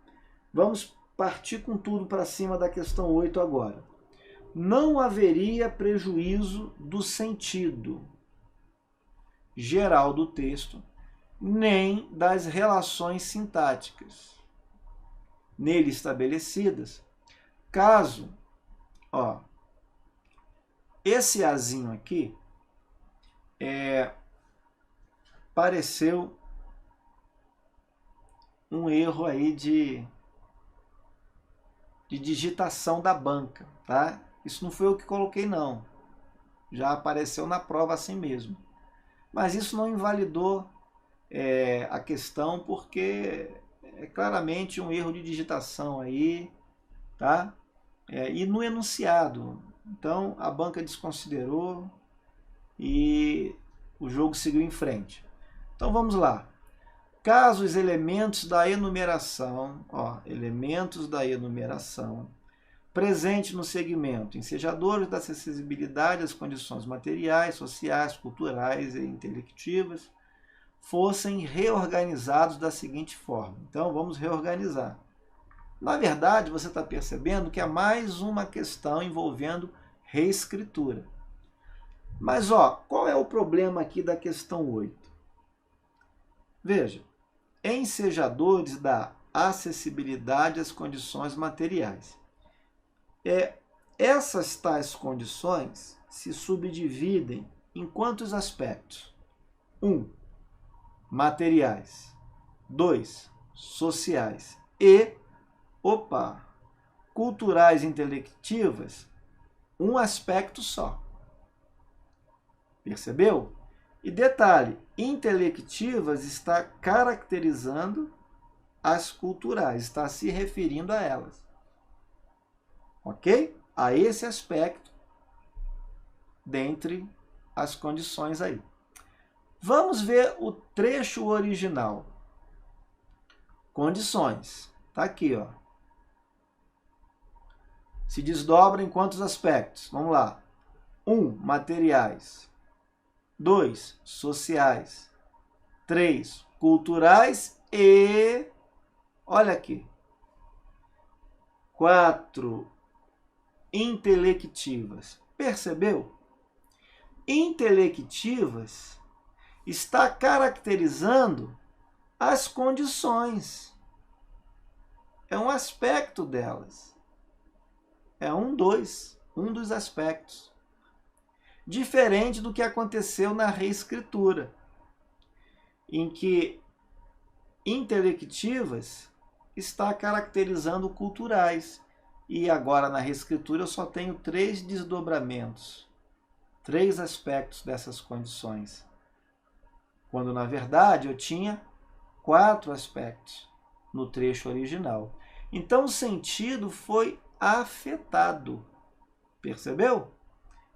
A: Vamos partir com tudo para cima da questão 8 agora. Não haveria prejuízo do sentido geral do texto, nem das relações sintáticas nele estabelecidas, caso, ó, esse azinho aqui pareceu um erro aí de digitação da banca, tá? Isso não foi eu que coloquei, não. Já apareceu na prova assim mesmo. Mas isso não invalidou a questão, porque é claramente um erro de digitação aí, tá? E no enunciado. Então, a banca desconsiderou e o jogo seguiu em frente. Então, vamos lá. Caso os elementos da enumeração, ó, elementos da enumeração, presente no segmento ensejadores da acessibilidade às condições materiais, sociais, culturais e intelectivas, fossem reorganizados da seguinte forma. Então, vamos reorganizar. Na verdade, você está percebendo que é mais uma questão envolvendo reescritura. Mas, ó, qual é o problema aqui da questão 8? Veja, ensejadores da acessibilidade às condições materiais. Essas tais condições se subdividem em quantos aspectos? 1. Materiais. 2. Sociais. E, culturais e intelectivas, um aspecto só. Percebeu? E detalhe, intelectivas está caracterizando as culturais, está se referindo a elas. Ok? A esse aspecto dentre as condições aí. Vamos ver o trecho original. Condições. Está aqui, ó. Se desdobra em quantos aspectos? Vamos lá. 1. Materiais. 2. Sociais. 3. Culturais e... Olha aqui. 4. Intelectivas. Percebeu? Intelectivas está caracterizando as condições. É um aspecto delas. É um dos aspectos. Diferente do que aconteceu na reescritura, em que intelectivas está caracterizando culturais. E agora na reescritura eu só tenho 3 desdobramentos, 3 aspectos dessas condições. Quando na verdade eu tinha 4 aspectos no trecho original. Então o sentido foi afetado. Percebeu?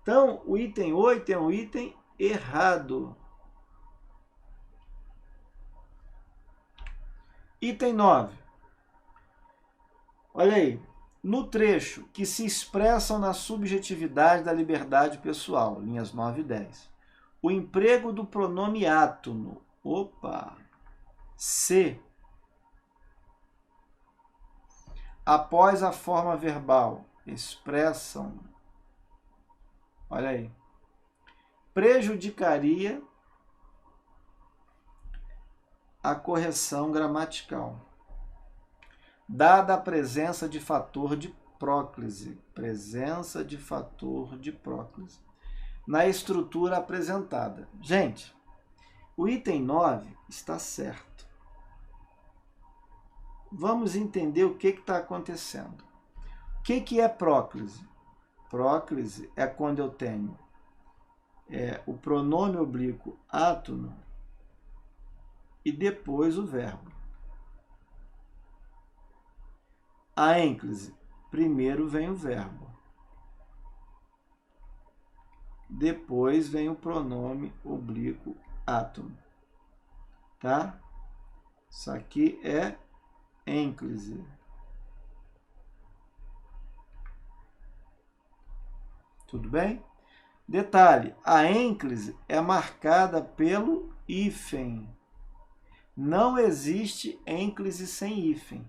A: Então o item 8 é um item errado. Item 9. Olha aí. No trecho que se expressam na subjetividade da liberdade pessoal, linhas 9 e 10. O emprego do pronome átono, se, após a forma verbal, expressam, olha aí, prejudicaria a correção gramatical, dada a presença de fator de próclise, na estrutura apresentada. Gente, o item 9 está certo. vamos entender o que está acontecendo. O que é próclise? Próclise é quando eu tenho o pronome oblíquo átono e depois o verbo. A ênclise, primeiro vem o verbo, depois vem o pronome oblíquo átono, tá? Isso aqui é ênclise. Tudo bem? Detalhe, a ênclise é marcada pelo hífen. Não existe ênclise sem hífen.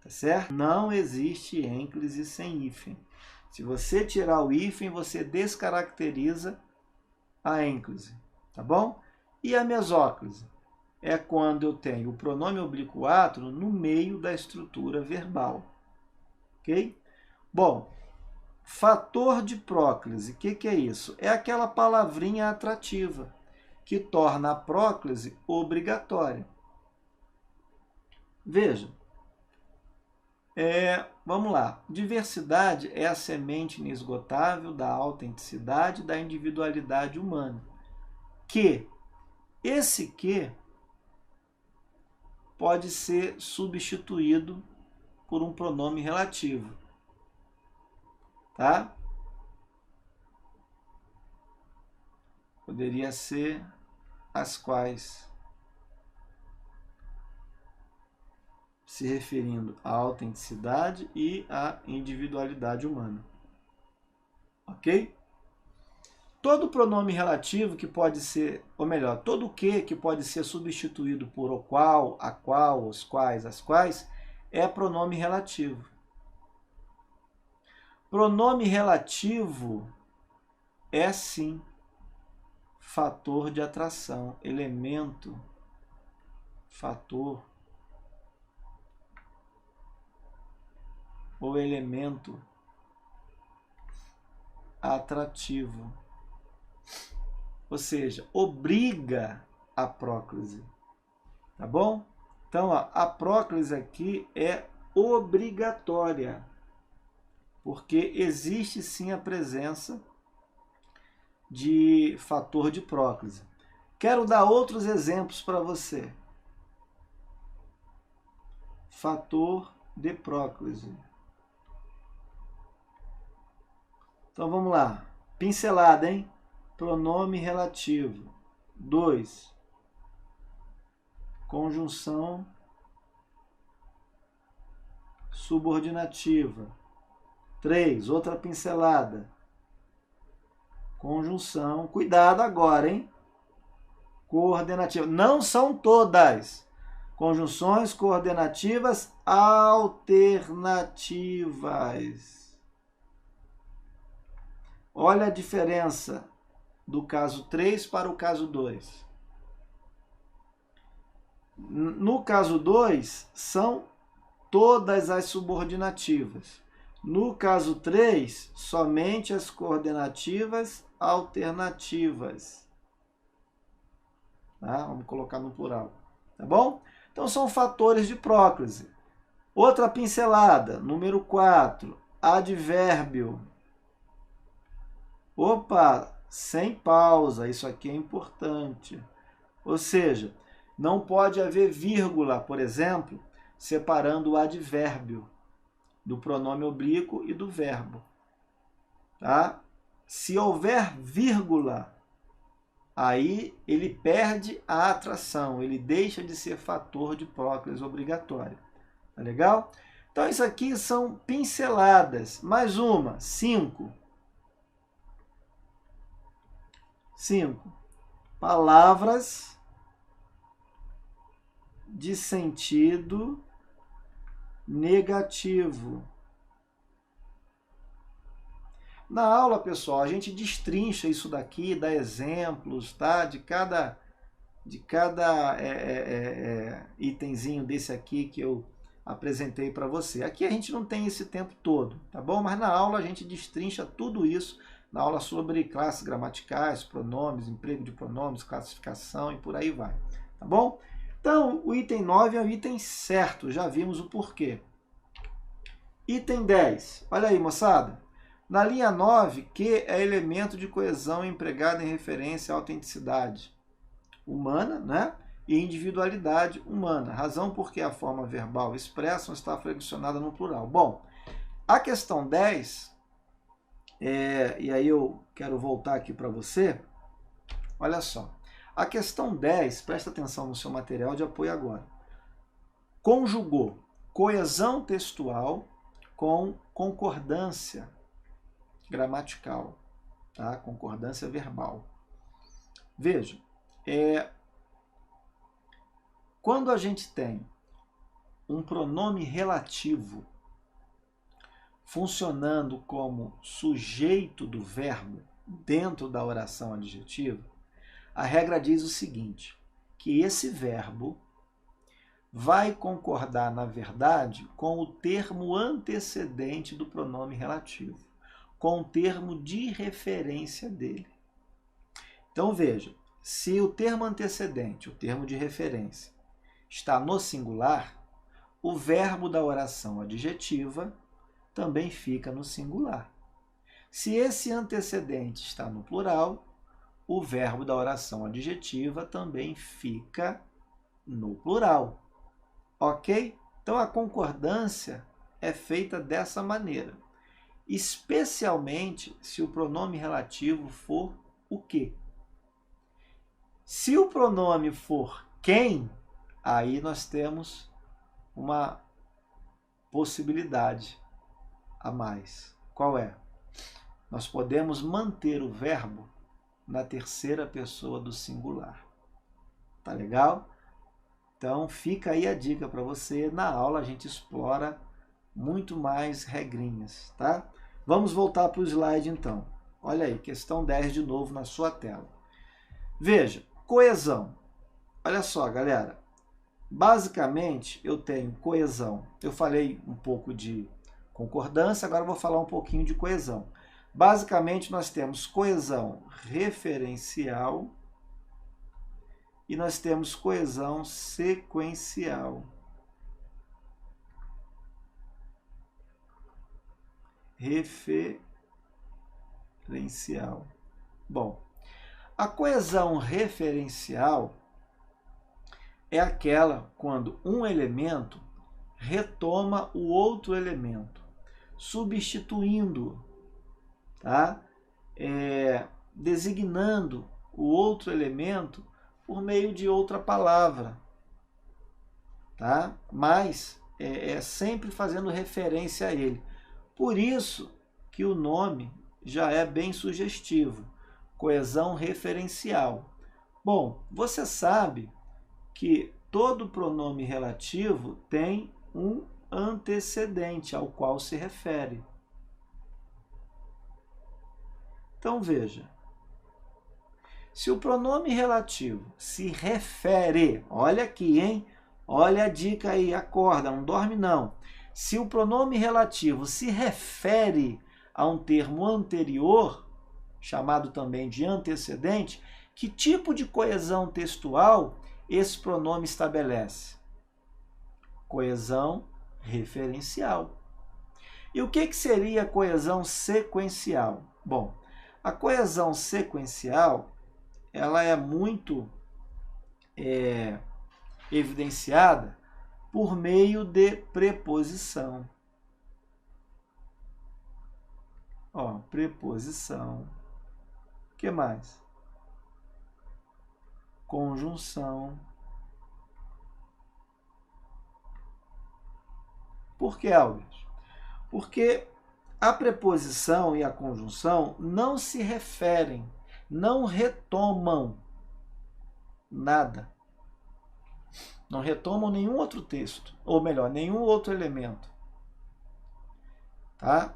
A: Tá certo? Não existe ênclise sem hífen. Se você tirar o hífen, você descaracteriza a ênclise, tá bom? E a mesóclise é quando eu tenho o pronome oblíquo átono no meio da estrutura verbal, ok? Bom, fator de próclise, o que é isso? É aquela palavrinha atrativa que torna a próclise obrigatória. Veja, vamos lá. Diversidade é a semente inesgotável da autenticidade da individualidade humana. Esse que pode ser substituído por um pronome relativo. Tá? Poderia ser as quais, se referindo à autenticidade e à individualidade humana. Ok? Todo pronome relativo que pode ser, ou melhor, todo que pode ser substituído por o qual, a qual, os quais, as quais, é pronome relativo. Pronome relativo é sim fator de atração, elemento, fator ou elemento atrativo. Ou seja, obriga a próclise. Tá bom? Então, ó, a próclise aqui é obrigatória, porque existe sim a presença de fator de próclise. Quero dar outros exemplos para você. Fator de próclise. Então vamos lá. Pincelada, hein? Pronome relativo. 2. Conjunção subordinativa. 3. Outra pincelada. Conjunção. Cuidado agora, hein? Coordenativa. Não são todas. Conjunções coordenativas alternativas. Olha a diferença do caso 3 para o caso 2. No caso 2, são todas as subordinativas. No caso 3, somente as coordenativas alternativas. Tá? Vamos colocar no plural. Tá bom? Então, são fatores de próclise. Outra pincelada, número 4, advérbio. Opa, sem pausa, isso aqui é importante. Ou seja, não pode haver vírgula, por exemplo, separando o advérbio do pronome oblíquo e do verbo. Tá? Se houver vírgula, aí ele perde a atração, ele deixa de ser fator de próclise obrigatória. Tá legal? Então, isso aqui são pinceladas. Mais uma, 5. 5. Palavras de sentido negativo. Na aula, pessoal, a gente destrincha isso daqui, dá exemplos, tá? De cada itemzinho desse aqui que eu apresentei para você. Aqui a gente não tem esse tempo todo, tá bom? Mas na aula a gente destrincha tudo isso, na aula sobre classes gramaticais, pronomes, emprego de pronomes, classificação e por aí vai, tá bom? Então, o item 9 é o item certo, já vimos o porquê. Item 10, olha aí, moçada. Na linha 9, que é elemento de coesão empregado em referência à autenticidade humana, né? E individualidade humana. Razão porque a forma verbal expressa está flexionada no plural. Bom, a questão 10, e aí eu quero voltar aqui para você. Olha só. A questão 10, presta atenção no seu material de apoio agora. Conjugou coesão textual com concordância gramatical, tá? Concordância verbal. Veja, quando a gente tem um pronome relativo funcionando como sujeito do verbo dentro da oração adjetiva, a regra diz o seguinte, que esse verbo vai concordar, na verdade, com o termo antecedente do pronome relativo, com o termo de referência dele. Então, veja, se o termo antecedente, o termo de referência, está no singular, o verbo da oração adjetiva também fica no singular. Se esse antecedente está no plural, o verbo da oração adjetiva também fica no plural. Ok? Então, a concordância é feita dessa maneira, especialmente se o pronome relativo for o quê? Se o pronome for quem, aí nós temos uma possibilidade a mais. Qual é? Nós podemos manter o verbo na terceira pessoa do singular. Tá legal? Então, fica aí a dica para você. Na aula a gente explora muito mais regrinhas, tá? Vamos voltar para o slide, então. Olha aí, questão 10 de novo na sua tela. Veja, coesão. Olha só, galera. Basicamente, eu tenho coesão. Eu falei um pouco de concordância, agora eu vou falar um pouquinho de coesão. Basicamente, nós temos coesão referencial e nós temos coesão sequencial. Referencial. Bom, a coesão referencial é aquela quando um elemento retoma o outro elemento, substituindo, tá? Designando o outro elemento por meio de outra palavra, tá? Mas é sempre fazendo referência a ele. Por isso que o nome já é bem sugestivo, coesão referencial. Bom, você sabe que todo pronome relativo tem um antecedente ao qual se refere. Então, veja, se o pronome relativo se refere, olha aqui, hein? Olha a dica aí, acorda, não dorme não. Se o pronome relativo se refere a um termo anterior, chamado também de antecedente, que tipo de coesão textual esse pronome estabelece? Coesão referencial. E o que seria coesão sequencial? Bom, a coesão sequencial ela é muito evidenciada por meio de preposição. Ó, preposição. O que mais? Conjunção. Por que, Albert? Porque a preposição e a conjunção não se referem, não retomam nada. Não retomam nenhum outro texto, ou melhor, nenhum outro elemento. Tá?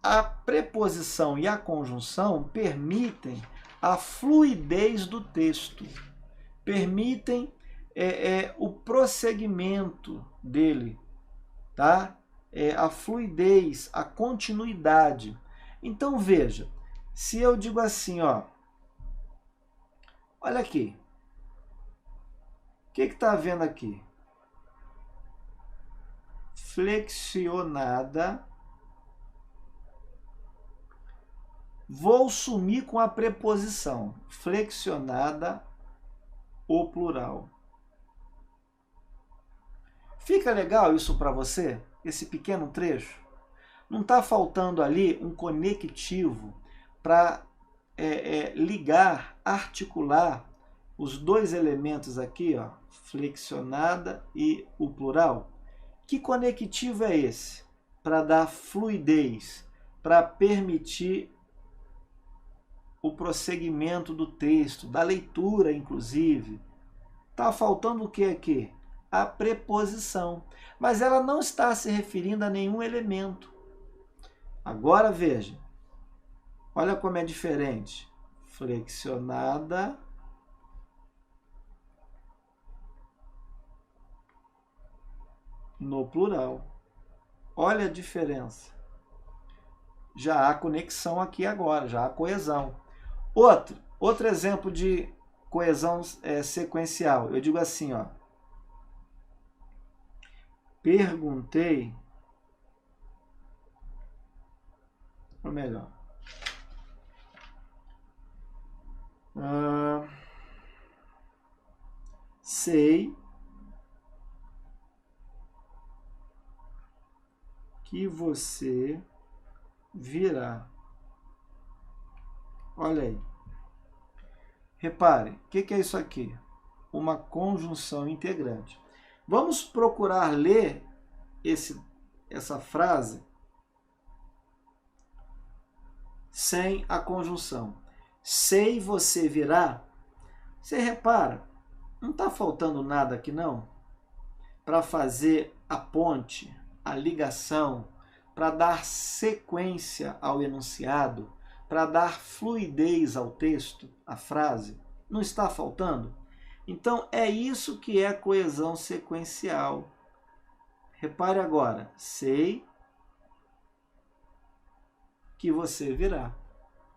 A: A preposição e a conjunção permitem a fluidez do texto, permitem o prosseguimento dele, tá? A fluidez, a continuidade. Então, veja, se eu digo assim, ó, olha aqui, o que está havendo aqui? Flexionada. Vou sumir com a preposição. Flexionada, o plural. Fica legal isso para você? Esse pequeno trecho? Não está faltando ali um conectivo para ligar, articular os dois elementos aqui, ó, flexionada e o plural? Que conectivo é esse? Para dar fluidez, para permitir o prosseguimento do texto, da leitura, inclusive. Está faltando o que aqui? A preposição. Mas ela não está se referindo a nenhum elemento. Agora veja. Olha como é diferente. Flexionada. No plural. Olha a diferença. Já há conexão aqui agora, já há coesão. Outro exemplo de coesão sequencial. Eu digo assim, ó. Perguntei, ou melhor, sei que você virá. Olha aí. Repare, o que é isso aqui? Uma conjunção integrante. Vamos procurar ler essa frase sem a conjunção. Sei, você virá. Você repara, não está faltando nada aqui não? Para fazer a ponte, a ligação, para dar sequência ao enunciado, para dar fluidez ao texto, à frase. Não está faltando? Então, é isso que é coesão sequencial. Repare agora. Sei que você virá.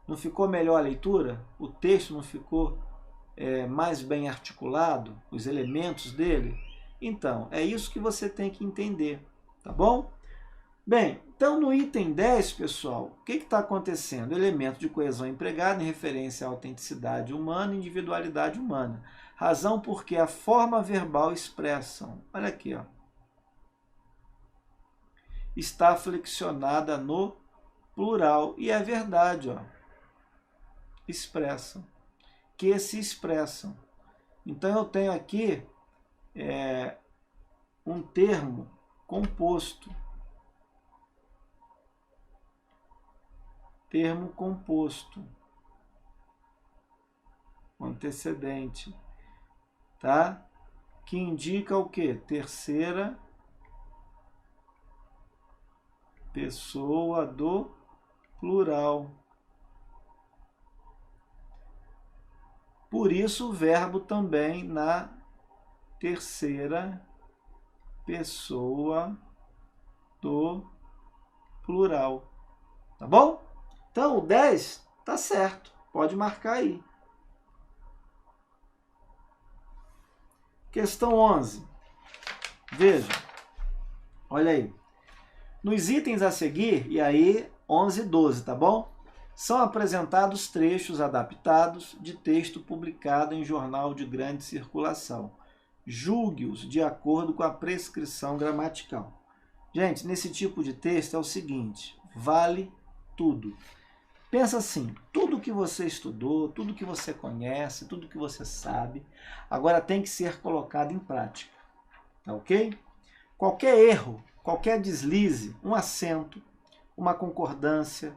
A: Não ficou melhor a leitura? O texto não ficou mais bem articulado? Os elementos dele? Então, é isso que você tem que entender. Tá bom? Bem, então no item 10, pessoal, o que está acontecendo? Elemento de coesão empregado em referência à autenticidade humana e individualidade humana. Razão porque a forma verbal expressam. Olha aqui, ó. Está flexionada no plural. E é verdade, ó. Expressam. Que se expressam. Então eu tenho aqui um termo composto. Termo composto. Antecedente. Tá? Que indica o quê? Terceira pessoa do plural. Por isso o verbo também na terceira pessoa do plural. Tá bom? Então o 10 tá certo. Pode marcar aí. Questão 11. Veja. Olha aí. Nos itens a seguir, e aí 11 e 12, tá bom? São apresentados trechos adaptados de texto publicado em jornal de grande circulação. Julgue-os de acordo com a prescrição gramatical. Gente, nesse tipo de texto é o seguinte, vale tudo. Pensa assim, tudo que você estudou, tudo que você conhece, tudo que você sabe, agora tem que ser colocado em prática, tá ok? Qualquer erro, qualquer deslize, um acento, uma concordância,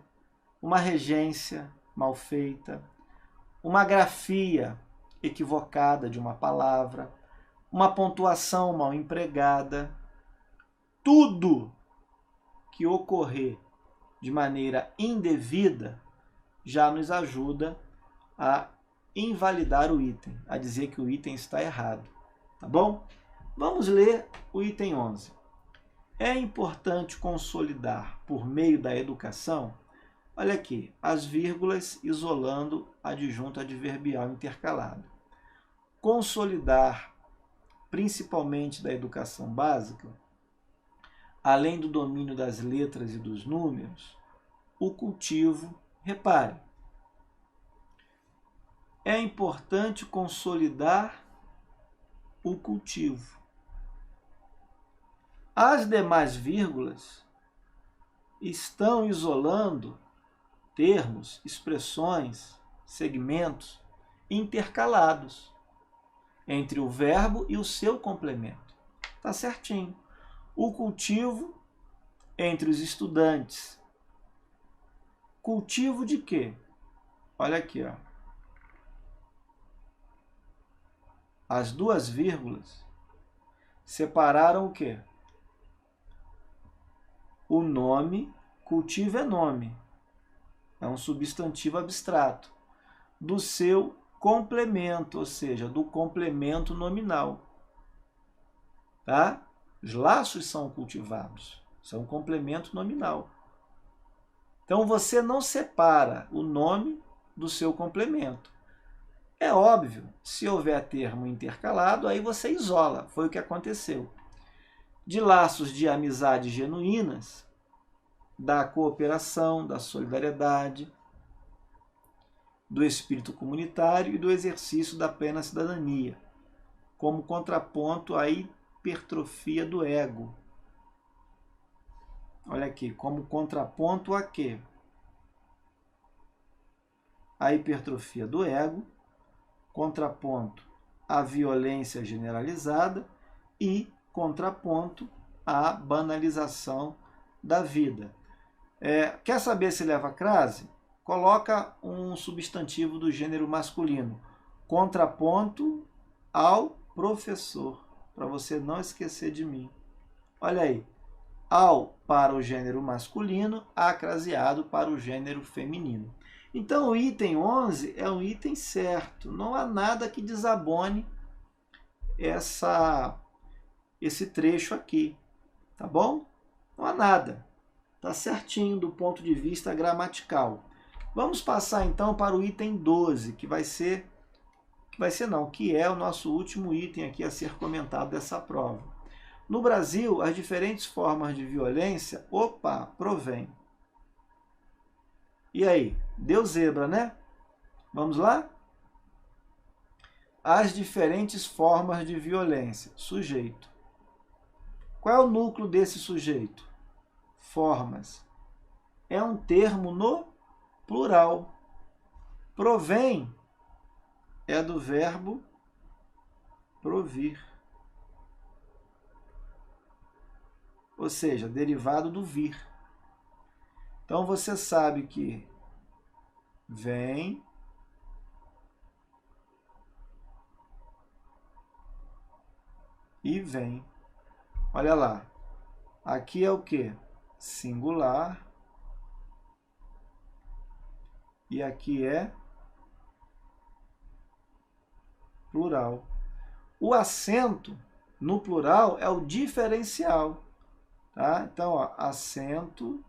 A: uma regência mal feita, uma grafia equivocada de uma palavra, uma pontuação mal empregada, tudo que ocorrer de maneira indevida já nos ajuda a invalidar o item, a dizer que o item está errado, tá bom? Vamos ler o item 11. É importante consolidar, por meio da educação, olha aqui, as vírgulas isolando adjunto adverbial intercalado. Consolidar principalmente da educação básica, além do domínio das letras e dos números, o cultivo, repare, é importante consolidar o cultivo. As demais vírgulas estão isolando termos, expressões, segmentos intercalados entre o verbo e o seu complemento. Tá certinho. O cultivo entre os estudantes. Cultivo de quê? Olha aqui, ó. As duas vírgulas separaram o quê? O nome, cultivo é nome, é um substantivo abstrato, do seu complemento, ou seja, do complemento nominal. Tá? Os laços são cultivados, são um complemento nominal. Então você não separa o nome do seu complemento. É óbvio, se houver termo intercalado, aí você isola, foi o que aconteceu. De laços de amizade genuínas, da cooperação, da solidariedade, do espírito comunitário e do exercício da plena cidadania, como contraponto à hipertrofia do ego. Olha aqui, como contraponto a quê? A hipertrofia do ego, contraponto à violência generalizada e contraponto à banalização da vida. Quer saber se leva crase? Coloca um substantivo do gênero masculino, contraponto ao professor, para você não esquecer de mim. Olha aí, ao para o gênero masculino, acraseado para o gênero feminino. Então o item 11 é um item certo, não há nada que desabone esse trecho aqui, tá bom? Não há nada, tá certinho do ponto de vista gramatical. Vamos passar então para o item 12, que é o nosso último item aqui a ser comentado dessa prova. No Brasil, as diferentes formas de violência, provém. E aí, deu zebra, né? Vamos lá? As diferentes formas de violência, sujeito. Qual é o núcleo desse sujeito? Formas. É um termo no plural. Provém é do verbo provir. Ou seja, derivado do vir. Então você sabe que vem e vem. Olha lá. Aqui é o quê? Singular. E aqui é plural. O acento no plural é o diferencial. Tá? Então, ó, acento.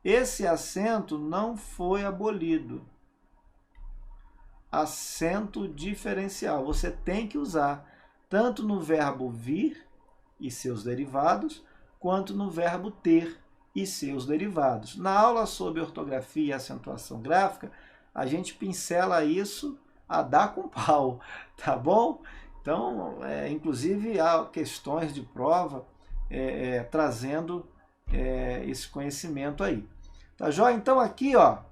A: Esse acento não foi abolido. Acento diferencial. Você tem que usar tanto no verbo vir e seus derivados, quanto no verbo ter e seus derivados. Na aula sobre ortografia e acentuação gráfica, a gente pincela isso a dar com pau, tá bom? Então, inclusive, há questões de prova trazendo esse conhecimento aí. Tá joia? Então, aqui, ó,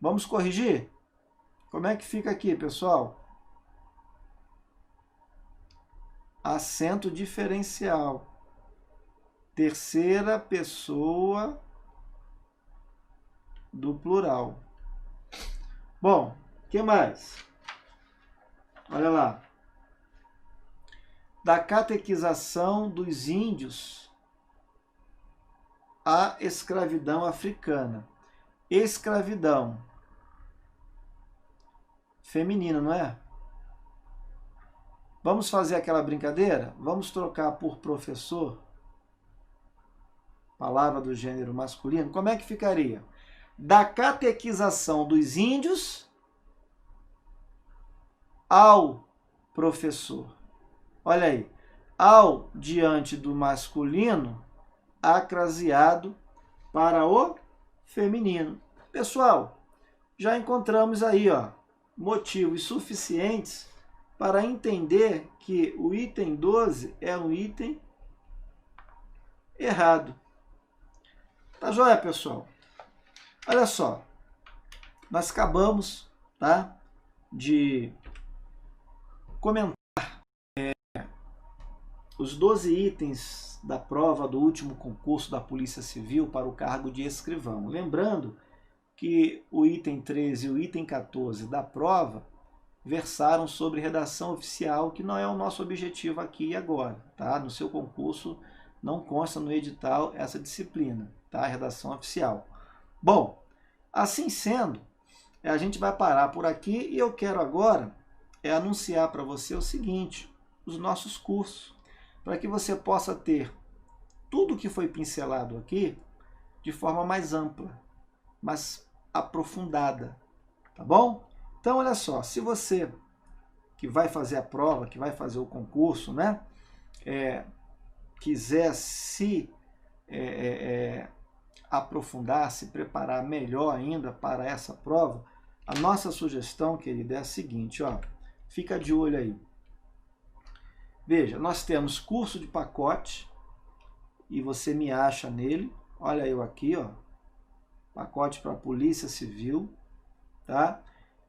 A: vamos corrigir? Como é que fica aqui, pessoal? Acento diferencial. Terceira pessoa do plural. Bom, o que mais? Olha lá. Da catequização dos índios à escravidão africana. Escravidão. Feminino, não é? Vamos fazer aquela brincadeira? Vamos trocar por professor? Palavra do gênero masculino. Como é que ficaria? Da catequização dos índios ao professor. Olha aí. Ao diante do masculino, acraseado para o feminino. Pessoal, já encontramos aí, ó, motivos suficientes para entender que o item 12 é um item errado. Tá joia, pessoal? Olha só, nós acabamos, tá, de comentar os 12 itens da prova do último concurso da Polícia Civil para o cargo de escrivão. Lembrando que o item 13 e o item 14 da prova versaram sobre redação oficial, que não é o nosso objetivo aqui e agora, tá? No seu concurso não consta no edital essa disciplina, tá? Redação oficial. Bom, assim sendo, a gente vai parar por aqui e eu quero agora anunciar para você o seguinte, os nossos cursos, para que você possa ter tudo o que foi pincelado aqui de forma mais ampla, mais aprofundada, tá bom? Então, olha só, se você que vai fazer a prova, que vai fazer o concurso, né, quiser se aprofundar, se preparar melhor ainda para essa prova, a nossa sugestão, querida, é a seguinte, ó, fica de olho aí. Veja, nós temos curso de pacote, e você me acha nele, olha eu aqui, ó, pacote para a Polícia Civil, tá?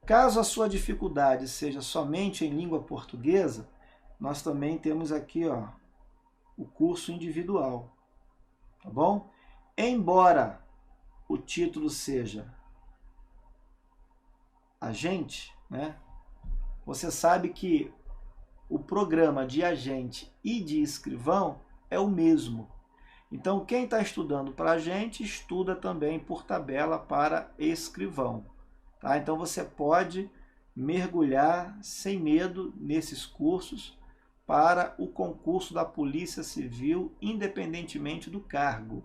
A: Caso a sua dificuldade seja somente em língua portuguesa, nós também temos aqui, ó, o curso individual, tá bom? Embora o título seja agente, né? Você sabe que o programa de agente e de escrivão é o mesmo. Então, quem está estudando para agente, estuda também por tabela para escrivão. Tá? Então, você pode mergulhar sem medo nesses cursos para o concurso da Polícia Civil, independentemente do cargo.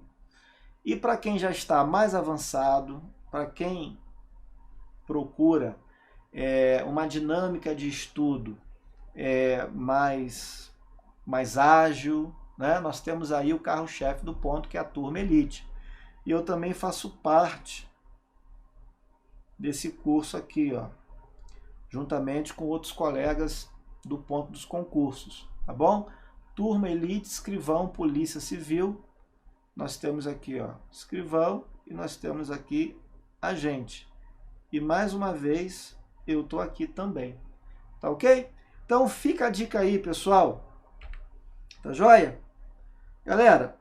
A: E para quem já está mais avançado, para quem procura uma dinâmica de estudo mais ágil, né? Nós temos aí o carro-chefe do ponto, que é a turma Elite. E eu também faço parte desse curso aqui, ó, juntamente com outros colegas do ponto dos concursos, tá bom? Turma Elite, escrivão, Polícia Civil. Nós temos aqui, ó, escrivão, e nós temos aqui agente. E mais uma vez, eu estou aqui também, tá ok? Então fica a dica aí, pessoal. Tá joia? Galera,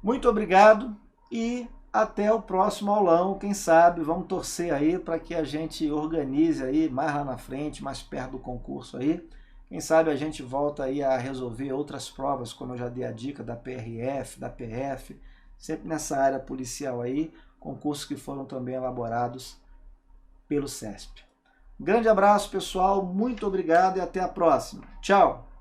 A: muito obrigado e até o próximo aulão. Quem sabe, vamos torcer aí para que a gente organize aí mais lá na frente, mais perto do concurso aí. Quem sabe a gente volta aí a resolver outras provas, como eu já dei a dica da PRF, da PF, sempre nessa área policial aí, concursos que foram também elaborados pelo CESP. Um grande abraço, pessoal, muito obrigado e até a próxima. Tchau!